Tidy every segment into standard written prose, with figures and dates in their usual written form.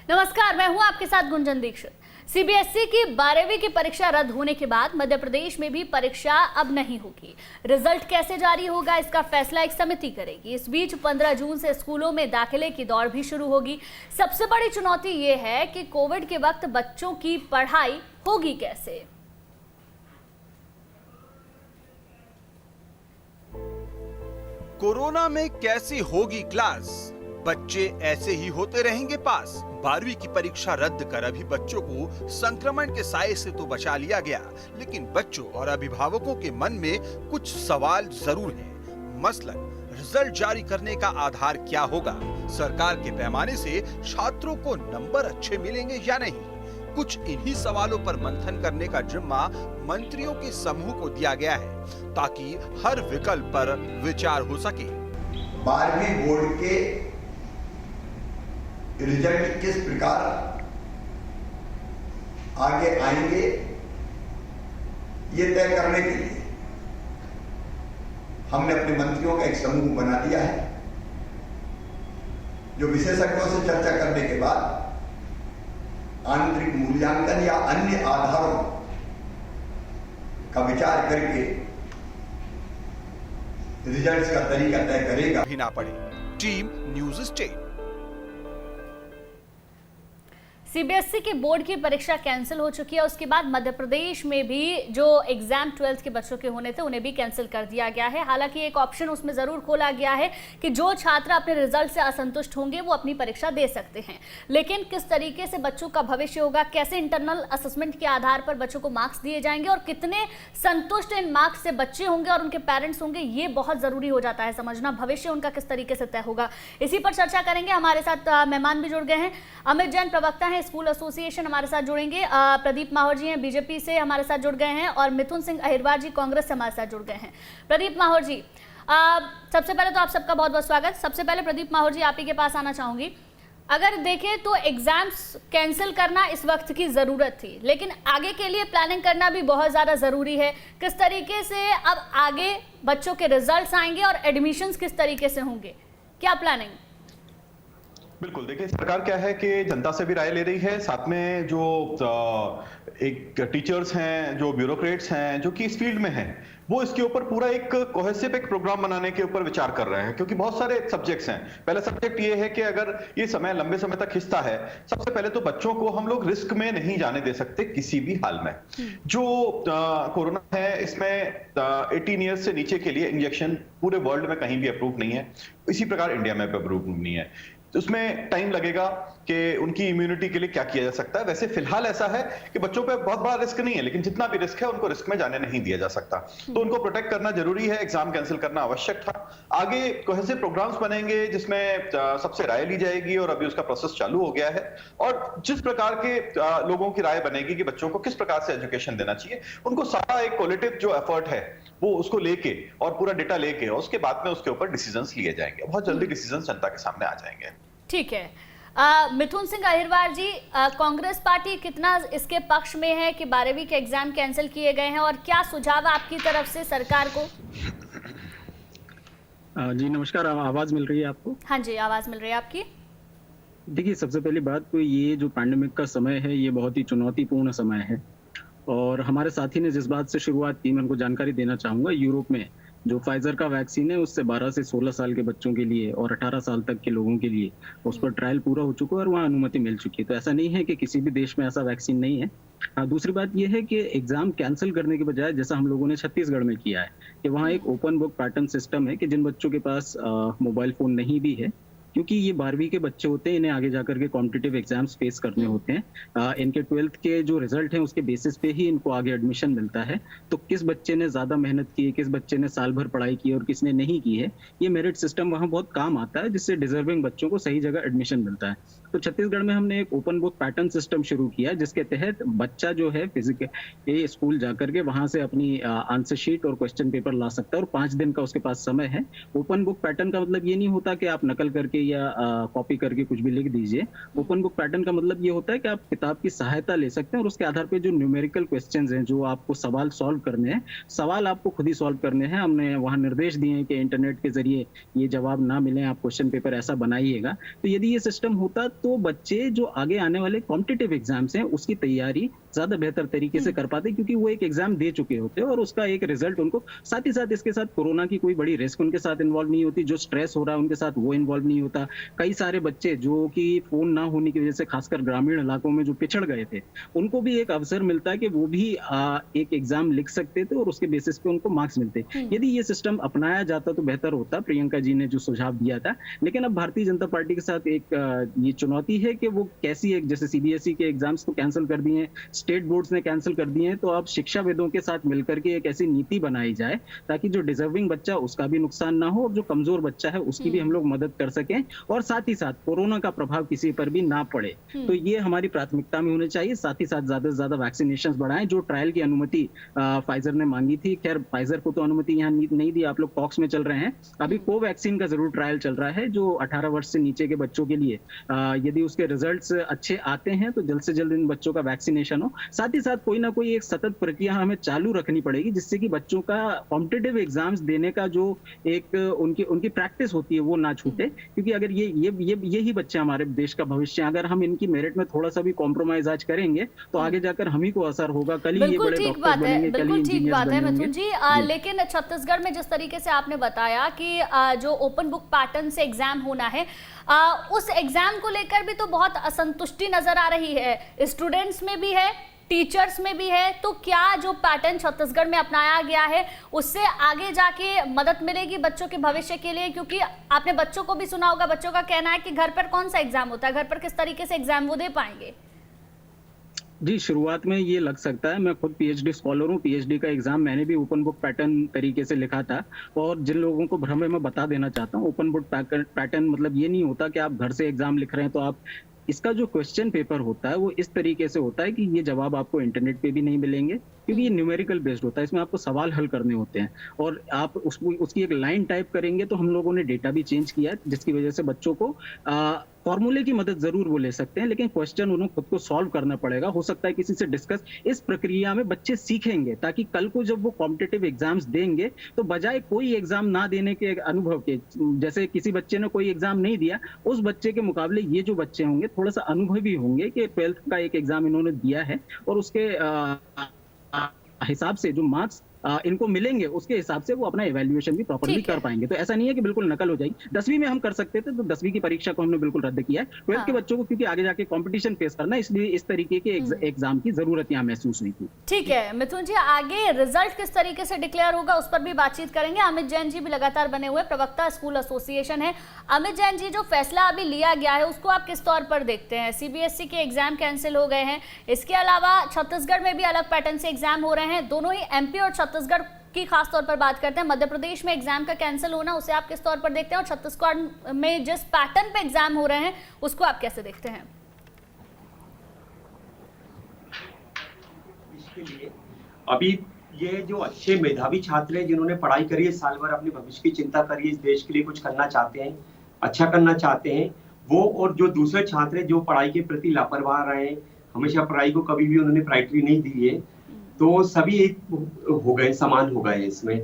नमस्कार, मैं हूं आपके साथ गुंजन दीक्षित। सीबीएसई की 12वीं की परीक्षा रद्द होने के बाद मध्य प्रदेश में भी परीक्षा अब नहीं होगी। रिजल्ट कैसे जारी होगा, इसका फैसला एक समिति करेगी। इस बीच 15 जून से स्कूलों में दाखिले की दौड़ भी शुरू होगी। सबसे बड़ी चुनौती ये है कि कोविड के वक्त बच्चों की पढ़ाई होगी कैसे। कोरोना में कैसी होगी क्लास, बच्चे ऐसे ही होते रहेंगे पास। 12वीं की परीक्षा रद्द कर अभी बच्चों को संक्रमण के साए से तो बचा लिया गया, लेकिन बच्चों और अभिभावकों के मन में कुछ सवाल जरूर हैं। मसलन रिजल्ट जारी करने का आधार क्या होगा, सरकार के पैमाने से छात्रों को नंबर अच्छे मिलेंगे या नहीं। कुछ इन्हीं सवालों पर मंथन करने का जिम्मा मंत्रियों के समूह को दिया गया है, ताकि हर विकल्प पर विचार हो सके। 12वीं बोर्ड के रिजल्ट किस प्रकार आगे आएंगे, ये तय करने के लिए हमने अपने मंत्रियों का एक समूह बना दिया है, जो विशेषज्ञों से चर्चा करने के बाद आंतरिक मूल्यांकन या अन्य आधारों का विचार करके रिजल्ट्स का तरीका तय करेगा। भी ना पड़े। Team news state. सीबीएसई की बोर्ड की परीक्षा कैंसिल हो चुकी है। उसके बाद मध्य प्रदेश में भी जो एग्जाम 12th के बच्चों के होने थे उन्हें भी कैंसिल कर दिया गया है। हालांकि एक ऑप्शन उसमें जरूर खोला गया है कि जो छात्र अपने रिजल्ट से असंतुष्ट होंगे वो अपनी परीक्षा दे सकते हैं, लेकिन किस तरीके से बच्चों का भविष्य होगा, कैसे इंटरनल असेसमेंट के आधार पर बच्चों को मार्क्स दिए जाएंगे और कितने संतुष्ट इन मार्क्स से बच्चे होंगे और उनके पेरेंट्स होंगे, ये बहुत जरूरी हो जाता है समझना। भविष्य उनका किस तरीके से तय होगा, इसी पर चर्चा करेंगे। हमारे साथ मेहमान भी जुड़ गए हैं। अमित जैन प्रवक्ता है स्कूल एसोसिएशन, हमारे साथ जुड़ेंगे। प्रदीप माहौर जी हैं बीजेपी से, हमारे साथ जुड़ गए हैं। और मिथुन सिंह अहिरवार जी कांग्रेस से हमारे साथ जुड़ गए हैं। प्रदीप माहौर जी, सबसे पहले तो आप सबका बहुत बहुत स्वागत। सबसे पहले प्रदीप माहौर जी, आप ही के पास आना चाहूंगी। अगर देखें तो एग्जाम्स कैंसिल करना इस वक्त की जरूरत थी, लेकिन आगे के लिए प्लानिंग करना भी बहुत ज्यादा जरूरी है। किस तरीके से अब आगे बच्चों के रिजल्ट्स आएंगे और एडमिशंस किस तरीके से होंगे, क्या प्लानिंग? बिल्कुल, देखिए सरकार क्या है कि जनता से भी राय ले रही है, साथ में जो एक टीचर्स हैं, जो ब्यूरोक्रेट्स हैं, जो कि इस फील्ड में हैं, वो इसके ऊपर पूरा एक कोहेसिव एक प्रोग्राम बनाने के ऊपर विचार कर रहे हैं, क्योंकि बहुत सारे सब्जेक्ट्स हैं। पहला सब्जेक्ट ये है कि अगर ये समय लंबे समय तक खिंचता है, सबसे पहले तो बच्चों को हम लोग रिस्क में नहीं जाने दे सकते किसी भी हाल में। जो कोरोना है, इसमें 18 ईयर्स से नीचे के लिए इंजेक्शन पूरे वर्ल्ड में कहीं भी अप्रूव नहीं है, इसी प्रकार इंडिया में भी अप्रूव नहीं है। तो उसमें टाइम लगेगा कि उनकी इम्यूनिटी के लिए क्या किया जा सकता है। वैसे फिलहाल ऐसा है कि बच्चों पे बहुत बड़ा रिस्क नहीं है, लेकिन जितना भी रिस्क है उनको रिस्क में जाने नहीं दिया जा सकता, तो उनको प्रोटेक्ट करना जरूरी है। एग्जाम कैंसिल करना आवश्यक था। आगे कोहेसिव प्रोग्राम्स बनेंगे जिसमें सबसे राय ली जाएगी, और अभी उसका प्रोसेस चालू हो गया है। और जिस प्रकार के लोगों की राय बनेगी कि बच्चों को किस प्रकार से एजुकेशन देना चाहिए, उनको सारा एक कोलेटिव जो एफर्ट है वो उसको लेके और पूरा डेटा लेके और उसके बाद में उसके ऊपर डिसीजंस लिए जाएंगे। बहुत जल्दी डिसीजंस जनता के सामने आ जाएंगे। ठीक है। मिथुन सिंह अहिरवार जी, कांग्रेस पार्टी कितना इसके पक्ष में है कि 12वीं के एग्जाम कैंसिल किए गए हैं, और क्या सुझाव आपकी तरफ से सरकार को? जी नमस्कार, आवाज मिल रही है आपको? हाँ जी, आवाज मिल रही है आपकी। देखिए, सबसे पहली बात तो ये जो पैंडेमिक का समय है, ये बहुत ही चुनौतीपूर्ण समय है, और हमारे साथी ने जिस बात से शुरुआत की, मैं उनको जानकारी देना चाहूंगा। यूरोप में जो फाइजर का वैक्सीन है, उससे 12 से 16 साल के बच्चों के लिए और 18 साल तक के लोगों के लिए उस पर ट्रायल पूरा हो चुका है और वहाँ अनुमति मिल चुकी है। तो ऐसा नहीं है कि किसी भी देश में ऐसा वैक्सीन नहीं है। दूसरी बात यह है कि एग्जाम कैंसिल करने के बजाय, जैसा हम लोगों ने छत्तीसगढ़ में किया है, कि वहाँ एक ओपन बुक पैटर्न सिस्टम है कि जिन बच्चों के पास मोबाइल फोन नहीं भी है, क्योंकि ये 12वीं के बच्चे होते हैं, इन्हें आगे जाकर के कॉम्पिटिटिव एग्जाम्स फेस करने होते हैं। इनके 12th के जो रिजल्ट हैं उसके बेसिस पे ही इनको आगे एडमिशन मिलता है। तो किस बच्चे ने ज्यादा मेहनत की है, किस बच्चे ने साल भर पढ़ाई की है और किसने नहीं की है, ये मेरिट सिस्टम वहाँ बहुत काम आता है, जिससे डिजर्विंग बच्चों को सही जगह एडमिशन मिलता है। तो छत्तीसगढ़ में हमने एक ओपन बुक पैटर्न सिस्टम शुरू किया, जिसके तहत बच्चा जो है फिजिकल स्कूल जाकर के वहां से अपनी आंसर शीट और क्वेश्चन पेपर ला सकता है, और 5 दिन का उसके पास समय है। ओपन बुक पैटर्न का मतलब ये नहीं होता कि आप नकल करके या कॉपी करके कुछ भी लिख दीजिए। ओपन बुक पैटर्न का मतलब ये होता है कि आप किताब की सहायता ले सकते हैं और उसके आधार पे जो न्यूमेरिकल क्वेश्चंस हैं, जो आपको सवाल सॉल्व करने हैं, सवाल आपको खुद ही सॉल्व करने हैं। हमने वहाँ निर्देश दिए हैं कि इंटरनेट के जरिए ये जवाब ना मिले, आप क्वेश्चन पेपर ऐसा बनाइएगा। तो यदि ये सिस्टम होता तो बच्चे जो आगे आने वाले कॉम्पिटिटिव एग्जाम्स हैं उसकी तैयारी ज्यादा बेहतर तरीके से कर पाते, क्योंकि वो एक एग्जाम दे चुके होते और उसका एक रिजल्ट उनको, साथ ही साथ इसके साथ कोरोना की कोई बड़ी रिस्क उनके साथ इन्वॉल्व नहीं होती, जो स्ट्रेस हो रहा है उनके साथ वो इन्वॉल्व नहीं होता। कई सारे बच्चे जो कि फोन ना होने की वजह से खासकर ग्रामीण इलाकों में जो पिछड़ गए थे, उनको भी एक अवसर मिलता है कि वो भी एक एग्जाम लिख सकते थे और उसके बेसिस पे उनको मार्क्स मिलते। यदि ये सिस्टम अपनाया जाता तो बेहतर होता, प्रियंका जी ने जो सुझाव दिया था। लेकिन अब भारतीय जनता पार्टी के साथ एक ये चुनौती है कि वो कैसी, एक जैसे सीबीएसई के एग्जाम्स को कैंसिल कर दिए, स्टेट बोर्ड्स ने कैंसिल कर दिए हैं, तो अब शिक्षाविदों के साथ मिलकर के एक ऐसी नीति बनाई जाए ताकि जो डिजर्विंग बच्चा उसका भी नुकसान ना हो और जो कमजोर बच्चा है उसकी भी हम लोग मदद कर सकें, और साथ ही साथ कोरोना का प्रभाव किसी पर भी ना पड़े। तो ये हमारी प्राथमिकता में होने चाहिए। साथ ही साथ ज्यादा से ज्यादा वैक्सीनेशन बढ़ाएं। जो ट्रायल की अनुमति फाइजर ने मांगी थी, खैर फाइजर को तो अनुमति यहाँ नहीं दी, आप लोग टॉक्स में चल रहे हैं। अभी कोवैक्सीन का जरूर ट्रायल चल रहा है जो 18 वर्ष से नीचे के बच्चों के लिए, यदि उसके रिजल्ट्स अच्छे आते हैं तो जल्द से जल्द इन बच्चों का वैक्सीनेशन हो। साथ ही साथ कोई ना कोई एक सतत प्रक्रिया हमें चालू रखनी पड़ेगी जिससे कि बच्चों का कॉम्पिटिटिव एग्जाम्स देने का जो एक उनकी प्रैक्टिस होती है वो ना छूटे, क्योंकि अगर यही बच्चे हमारे देश का भविष्य हैं। अगर हम इनकी मेरिट में थोड़ा सा भी कॉम्प्रोमाइज आज करेंगे तो आगे जाकर हम ही को असर होगा। कल ही ये बड़े डॉक्टर बनेंगे, कल ही इंजीनियर्स बनेंगे। मिथुन जी, लेकिन छत्तीसगढ़ में जिस तरीके से आपने बताया कि जो ओपन बुक पैटर्न से एग्जाम होना है, उस एग्जाम को लेकर भी तो बहुत असंतुष्टि नजर आ रही है, स्टूडेंट्स में भी है, टीचर्स में भी है। तो क्या जो पैटर्न छत्तीसगढ़ में अपनाया गया है उससे आगे जाके मदद मिलेगी बच्चों के भविष्य के लिए? क्योंकि आपने बच्चों को भी सुना होगा, बच्चों का कहना है कि घर पर कौन सा एग्जाम होता है, घर पर किस तरीके से एग्जाम वो दे पाएंगे। जी, शुरुआत में ये लग सकता है, मैं खुद पीएचडी स्कॉलर हूँ, पीएचडी का एग्जाम मैंने भी ओपन बुक पैटर्न तरीके से लिखा था। और जिन लोगों को भ्रम है मैं बता देना चाहता हूँ, ओपन बुक पैटर्न मतलब ये नहीं होता कि आप घर से एग्जाम लिख रहे हैं तो आप, इसका जो क्वेश्चन पेपर होता है वो इस तरीके से होता है कि ये जवाब आपको इंटरनेट पे भी नहीं मिलेंगे, क्योंकि ये न्यूमेरिकल बेस्ड होता है। इसमें आपको सवाल हल करने होते हैं और आप उसकी एक लाइन टाइप करेंगे। तो हम लोगों ने डेटा भी चेंज किया जिसकी वजह से बच्चों को फॉर्मूले की मदद जरूर वो ले सकते हैं, लेकिन क्वेश्चन उन्हें खुद को सॉल्व करना पड़ेगा। हो सकता है किसी से डिस्कस, इस प्रक्रिया में बच्चे सीखेंगे ताकि कल को जब वो कॉम्पिटिटिव एग्जाम्स देंगे तो बजाय कोई एग्जाम ना देने के अनुभव के, जैसे किसी बच्चे ने कोई एग्जाम नहीं दिया, उस बच्चे के मुकाबले ये जो बच्चे होंगे थोड़ा सा अनुभवी होंगे कि 12th का एक एग्जाम इन्होंने दिया है और उसके हिसाब से जो मार्क्स इनको मिलेंगे उसके हिसाब से वो अपना इवैल्यूएशन भी प्रॉपर्ली कर पाएंगे। तो ऐसा नहीं है कि बिल्कुल नकल हो जाएगी। 10वीं में हम कर सकते थे तो 10वीं की परीक्षा को हमने बिल्कुल रद्द किया है। 12th के बच्चों को क्योंकि आगे जाके कंपटीशन फेस करना, इसलिए इस तरीके के एग्जाम की जरूरत यहाँ महसूस हुई थी। ठीक है मिथुन जी, आगे रिजल्ट किस तरीके से डिक्लेयर होगा उस पर भी बातचीत करेंगे। अमित जैन जी भी लगातार बने हुए प्रवक्ता स्कूल एसोसिएशन है। अमित जैन जी, जो फैसला अभी लिया गया है उसको आप किस तौर पर देखते हैं? सीबीएसई के एग्जाम कैंसिल हो गए हैं, इसके अलावा छत्तीसगढ़ में भी अलग पैटर्न से एग्जाम हो रहे हैं, दोनों ही एमपी और छत्तीसगढ़ की खास तौर पर बात करते हैं। मध्य प्रदेश में एग्जाम का कैंसिल होना, उसे आप किस तौर पर देखते हैं? और छत्तीसगढ़ में जिस पैटर्न पे एग्जाम हो रहे हैं उसको आप कैसे देखते हैं? इसके लिए अभी ये जो अच्छे मेधावी छात्र हैं जिन्होंने पढ़ाई करी है, साल भर अपने भविष्य की चिंता करी है, इस देश के लिए कुछ करना चाहते हैं, अच्छा करना चाहते हैं वो, और जो दूसरे छात्र हैं जो पढ़ाई के प्रति लापरवाह रहे हैं, हमेशा पढ़ाई को कभी भी उन्होंने प्रायोरिटी नहीं दी है, तो सभी एक हो गए, समान हो गए इसमें।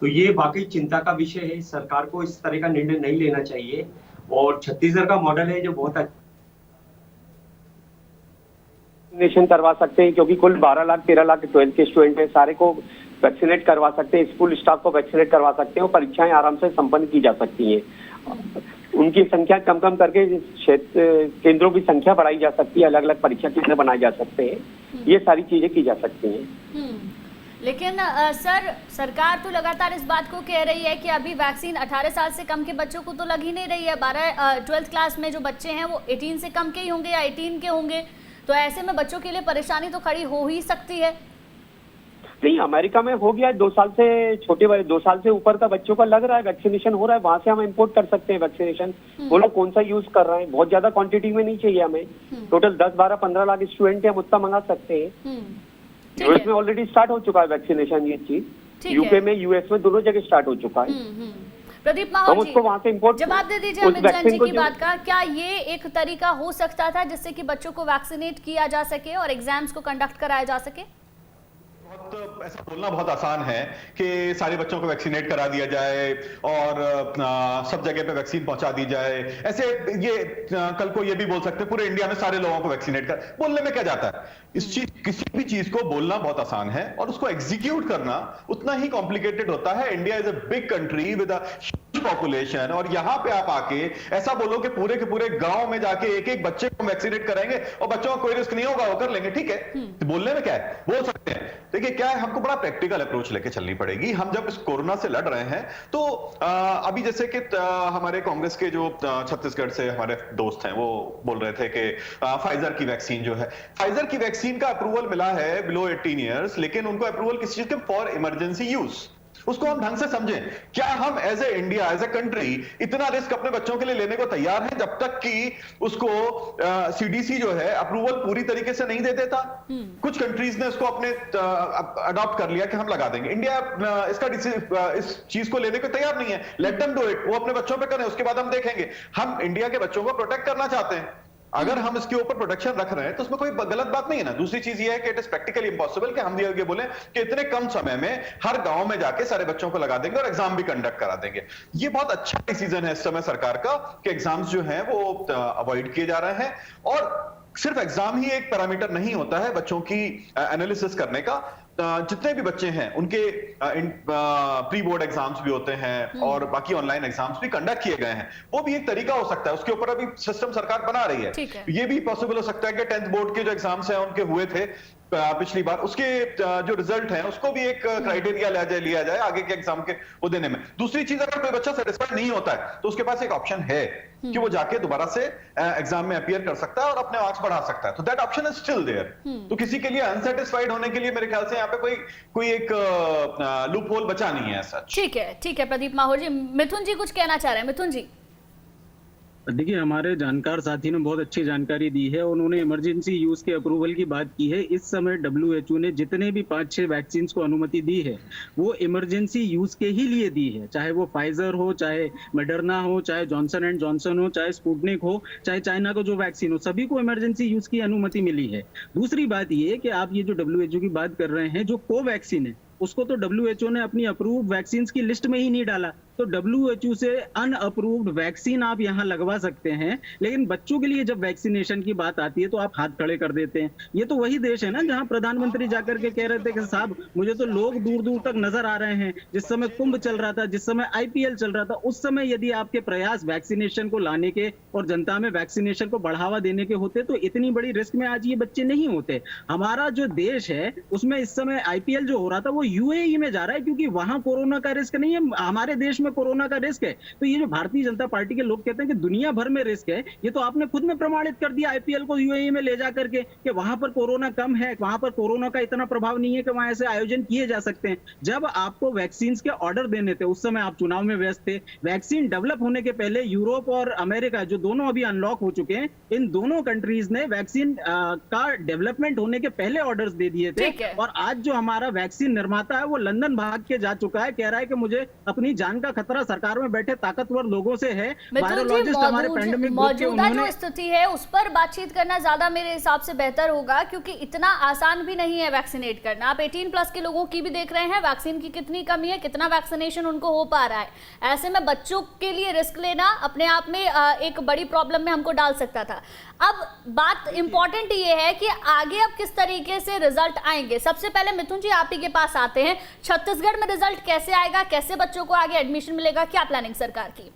तो ये वाकई चिंता का विषय है। सरकार को इस तरह का निर्णय नहीं लेना चाहिए। और छत्तीसगढ़ का मॉडल है जो बहुत वैक्सीनेशन करवा सकते हैं, क्योंकि कुल 12 लाख 13 लाख 12th के स्टूडेंट हैं, सारे को वैक्सीनेट करवा सकते हैं, स्कूल स्टाफ को वैक्सीनेट करवा सकते हैं और परीक्षाएं आराम से संपन्न की जा सकती हैं। उनकी संख्या कम कम करके केंद्रों की संख्या बढ़ाई जा सकती है, अलग अलग परीक्षा केंद्र बनाए जा सकते हैं, ये सारी चीजें की जा सकती हैं। लेकिन सर, सरकार तो लगातार इस बात को कह रही है कि अभी वैक्सीन 18 साल से कम के बच्चों को तो लग ही नहीं रही है। 12th क्लास में जो बच्चे हैं वो 18 से कम के ही होंगे या 18 के होंगे, तो ऐसे में बच्चों के लिए परेशानी तो खड़ी हो ही सकती है। नहीं, अमेरिका में हो गया 2 साल से छोटे वाले, 2 साल से ऊपर का बच्चों का लग रहा है, वैक्सीनेशन हो रहा है, वहां से हम इंपोर्ट कर सकते हैं वैक्सीनेशन। वो लोग कौन सा यूज कर रहे हैं, बहुत ज्यादा क्वांटिटी में नहीं चाहिए हमें, टोटल 10, 12, 15 लाख स्टूडेंट है, हम उतना मंगा सकते हैं। यूएस में ऑलरेडी स्टार्ट हो चुका है वैक्सीनेशन, ये चीज यूके में, यूएस में, दोनों जगह स्टार्ट हो चुका है। प्रदीप हम माहौर उसको वहां से जी, इम्पोर्ट जवाब दे दीजिए उस अमित जैन वैक्सीन जी को की बात का। क्या ये एक तरीका हो सकता था जिससे कि बच्चों को वैक्सीनेट किया जा सके और एग्जाम्स को कंडक्ट कराया जा सके? बहुत ऐसा बोलना बहुत आसान है कि सारे बच्चों को वैक्सीनेट करा दिया जाए और सब जगह पे वैक्सीन पहुंचा दी जाए। ऐसे ये कल को ये भी बोल सकते हैं पूरे इंडिया में सारे लोगों को वैक्सीनेट कर, बोलने में क्या जाता है? इस चीज किसी भी चीज को बोलना बहुत आसान है और उसको एग्जीक्यूट करना उतना ही कॉम्प्लिकेटेड होता है। India is a big country with a population और यहाँ पे आप आके ऐसा बोलो कि पूरे के पूरे गांव में जाके एक एक बच्चे को वैक्सीनेट कराएंगे और बच्चों का कोई रिस्क नहीं होगा, वो कर लेंगे, ठीक है, तो बोलने में क्या है, बोल सकते हैं। देखिए क्या है, हमको बड़ा प्रैक्टिकल अप्रोच लेके चलनी पड़ेगी। हम जब इस कोरोना से लड़ रहे हैं तो अभी जैसे कि हमारे कांग्रेस के जो छत्तीसगढ़ से हमारे दोस्त हैं वो बोल रहे थे कि फाइजर की वैक्सीन जो है, फाइजर की वैक्सीन का अप्रूवल मिला है बिलो 18 ईयर्स, लेकिन उनको अप्रूवल किस चीज के, फॉर इमरजेंसी यूज। उसको हम ढंग से समझें। क्या हम as a India, as a country इतना रिस्क अपने बच्चों के लिए लेने को तैयार हैं जब तक कि उसको सीडीसी जो है अप्रूवल पूरी तरीके से नहीं दे देता? कुछ कंट्रीज ने इसको अपने अडॉप्ट कर लिया कि हम लगा देंगे। इंडिया इस चीज को लेने को तैयार नहीं है। लेट देम डू इट, वो अपने बच्चों पे करें, उसके बाद हम देखेंगे। हम इंडिया के बच्चों को प्रोटेक्ट करना चाहते हैं, अगर हम इसके ऊपर प्रोटेक्शन रख रहे हैं तो उसमें कोई गलत बात नहीं है ना। दूसरी चीज ये है कि इट इज प्रैक्टिकली इम्पॉसिबल कि हम ये बोले कि इतने कम समय में हर गांव में जाके सारे बच्चों को लगा देंगे और एग्जाम भी कंडक्ट करा देंगे। ये बहुत अच्छा डिसीजन है इस समय सरकार का कि एग्जाम्स जो हैं वो अवॉइड किए जा रहे हैं। और सिर्फ एग्जाम ही एक पैरामीटर नहीं होता है बच्चों की एनालिसिस करने का। जितने भी बच्चे हैं उनके प्री बोर्ड एग्जाम्स भी होते हैं और बाकी ऑनलाइन एग्जाम्स भी कंडक्ट किए गए हैं। वो भी एक तरीका हो सकता है, उसके ऊपर अभी सिस्टम सरकार बना रही है। ये भी पॉसिबल हो सकता है कि 10th बोर्ड के जो एग्जाम्स हैं उनके हुए थे पिछली बार, उसके जो रिजल्ट है उसको भी एक क्राइटेरिया लिया जाए आगे के एग्जाम के वो देने में। दूसरी चीज, अगर कोई बच्चा सेटिस्फाइड नहीं होता है तो उसके पास एक ऑप्शन है कि वो जाके दोबारा से एग्जाम में अपीयर कर सकता है और अपने मार्क्स बढ़ा सकता है। तो that option is still there. तो किसी के लिए अनसेटिस्फाइड होने के लिए मेरे ख्याल से यहाँ पे कोई एक लूप होल बचा नहीं है सच। ठीक है प्रदीप माहौर जी। मिथुन जी कुछ कहना चाह रहे हैं। मिथुन जी, देखिए हमारे जानकार साथी ने बहुत अच्छी जानकारी दी है। उन्होंने इमरजेंसी यूज के अप्रूवल की बात की है। इस समय WHO ने जितने भी 5-6 वैक्सीन को अनुमति दी है वो इमरजेंसी यूज के ही लिए दी है, चाहे वो फाइजर हो, चाहे मॉडर्ना हो, चाहे जॉनसन एंड जॉनसन हो, चाहे स्पुतनिक हो, चाहे चाइना का जो वैक्सीन हो, सभी को इमरजेंसी यूज की अनुमति मिली है। दूसरी बात ये कि आप ये जो WHO की बात कर रहे हैं, जो कोवैक्सीन है उसको तो WHO ने अपनी अप्रूव्ड वैक्सीन की लिस्ट में ही नहीं डाला। तो WHO से अनअप्रूव्ड वैक्सीन आप यहाँ लगवा सकते हैं, लेकिन बच्चों के लिए जब वैक्सीनेशन की बात आती है तो आप हाथ खड़े कर देते हैं। ये तो वही देश है ना जहाँ प्रधानमंत्री जाकर के कह रहे थे कि साहब मुझे तो लोग दूर दूर तक नजर आ रहे हैं। जिस समय कुंभ चल रहा था, जिस समय IPL चल रहा था, उस समय यदि आपके प्रयास वैक्सीनेशन को लाने के और जनता में वैक्सीनेशन को बढ़ावा देने के होते तो इतनी बड़ी रिस्क में आज ये बच्चे नहीं होते। हमारा जो देश है उसमें इस समय IPL जो हो रहा था वो UAE में जा रहा है क्योंकि वहां कोरोना का रिस्क नहीं है, हमारे देश में कोरोना का रिस्क है। तो ये जो भारतीय जनता पार्टी के लोग कहते हैं कि दुनिया भर में रिस्क है, ये तो आपने खुद में प्रमाणित कर दिया IPL को UAE में ले जा करके कि वहां पर कोरोना कम है, वहां पर कोरोना का इतना प्रभाव नहीं है कि वहां ऐसे आयोजन किए जा सकते हैं। जब आपको वैक्सीन के ऑर्डर देने थे उस समय आप चुनाव में व्यस्त थे। वैक्सीन डेवलप होने के पहले यूरोप और अमेरिका जो दोनों अभी अनलॉक हो चुके हैं, इन दोनों कंट्रीज ने वैक्सीन का डेवलपमेंट होने के पहले ऑर्डर्स दे दिए थे। और आज जो हमारा वैक्सीन निर्माता है वो लंदन भाग के जा चुका है, कह रहा है कि मुझे अपनी जान का खतरा सरकार में बैठे ताकतवर लोगों से है। वायरोलॉजिस्ट हमारे पैंडेमिक मौजूदा जो स्थिति है उस पर बातचीत करना ज्यादा मेरे हिसाब से बेहतर होगा, क्योंकि इतना आसान भी नहीं है वैक्सीनेट करना। आप 18+ के लोगों की भी देख रहे हैं, वैक्सीन की कितनी कमी है, कितना वैक्सीनेशन उनको हो पा रहा है। ऐसे में बच्चों के लिए रिस्क लेना अपने आप में एक बड़ी प्रॉब्लम में हमको डाल सकता था। अब बात इंपॉर्टेंट ये है कि आगे अब किस तरीके से रिजल्ट आएंगे। सबसे पहले मिथुन जी आप ही के पास आते हैं, छत्तीसगढ़ में रिजल्ट कैसे आएगा, कैसे बच्चों को आगे एडमिशन मिलेगा, क्या प्लानिंग सरकार की?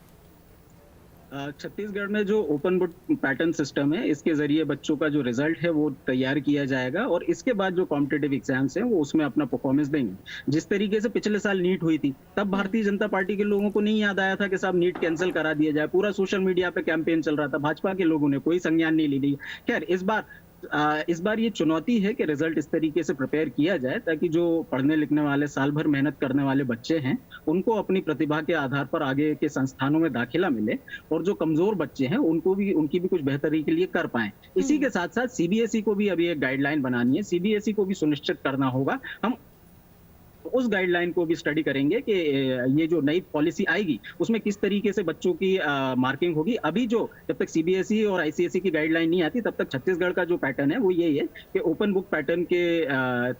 छत्तीसगढ़ में जो ओपन बुक पैटर्न सिस्टम है इसके जरिए बच्चों का जो रिजल्ट है वो तैयार किया जाएगा और इसके बाद जो कॉम्पिटिटिव एग्जाम्स हैं वो उसमें अपना परफॉर्मेंस देंगे। जिस तरीके से पिछले साल नीट हुई थी तब भारतीय जनता पार्टी के लोगों को नहीं याद आया था कि साहब नीट कैंसिल करा दिया जाए। पूरा सोशल मीडिया पे कैंपेन चल रहा था, भाजपा के लोगों ने कोई संज्ञान नहीं ली। खैर इस बार ये चुनौती है कि रिजल्ट इस तरीके से प्रिपेयर किया जाए ताकि जो पढ़ने लिखने वाले साल भर मेहनत करने वाले बच्चे हैं उनको अपनी प्रतिभा के आधार पर आगे के संस्थानों में दाखिला मिले और जो कमजोर बच्चे हैं उनकी भी कुछ बेहतरी के लिए कर पाएं। इसी के साथ साथ CBSE को भी अभी एक गाइडलाइन बनानी है, CBSE को भी सुनिश्चित करना होगा। हम उस गाइडलाइन को भी स्टडी करेंगे कि ये जो नई पॉलिसी आएगी उसमें किस तरीके से बच्चों की मार्किंग होगी। अभी जो जब तक सीबीएसई और आईसीएसई की गाइडलाइन नहीं आती तब तक छत्तीसगढ़ का जो पैटर्न है वो यही है कि ओपन बुक पैटर्न के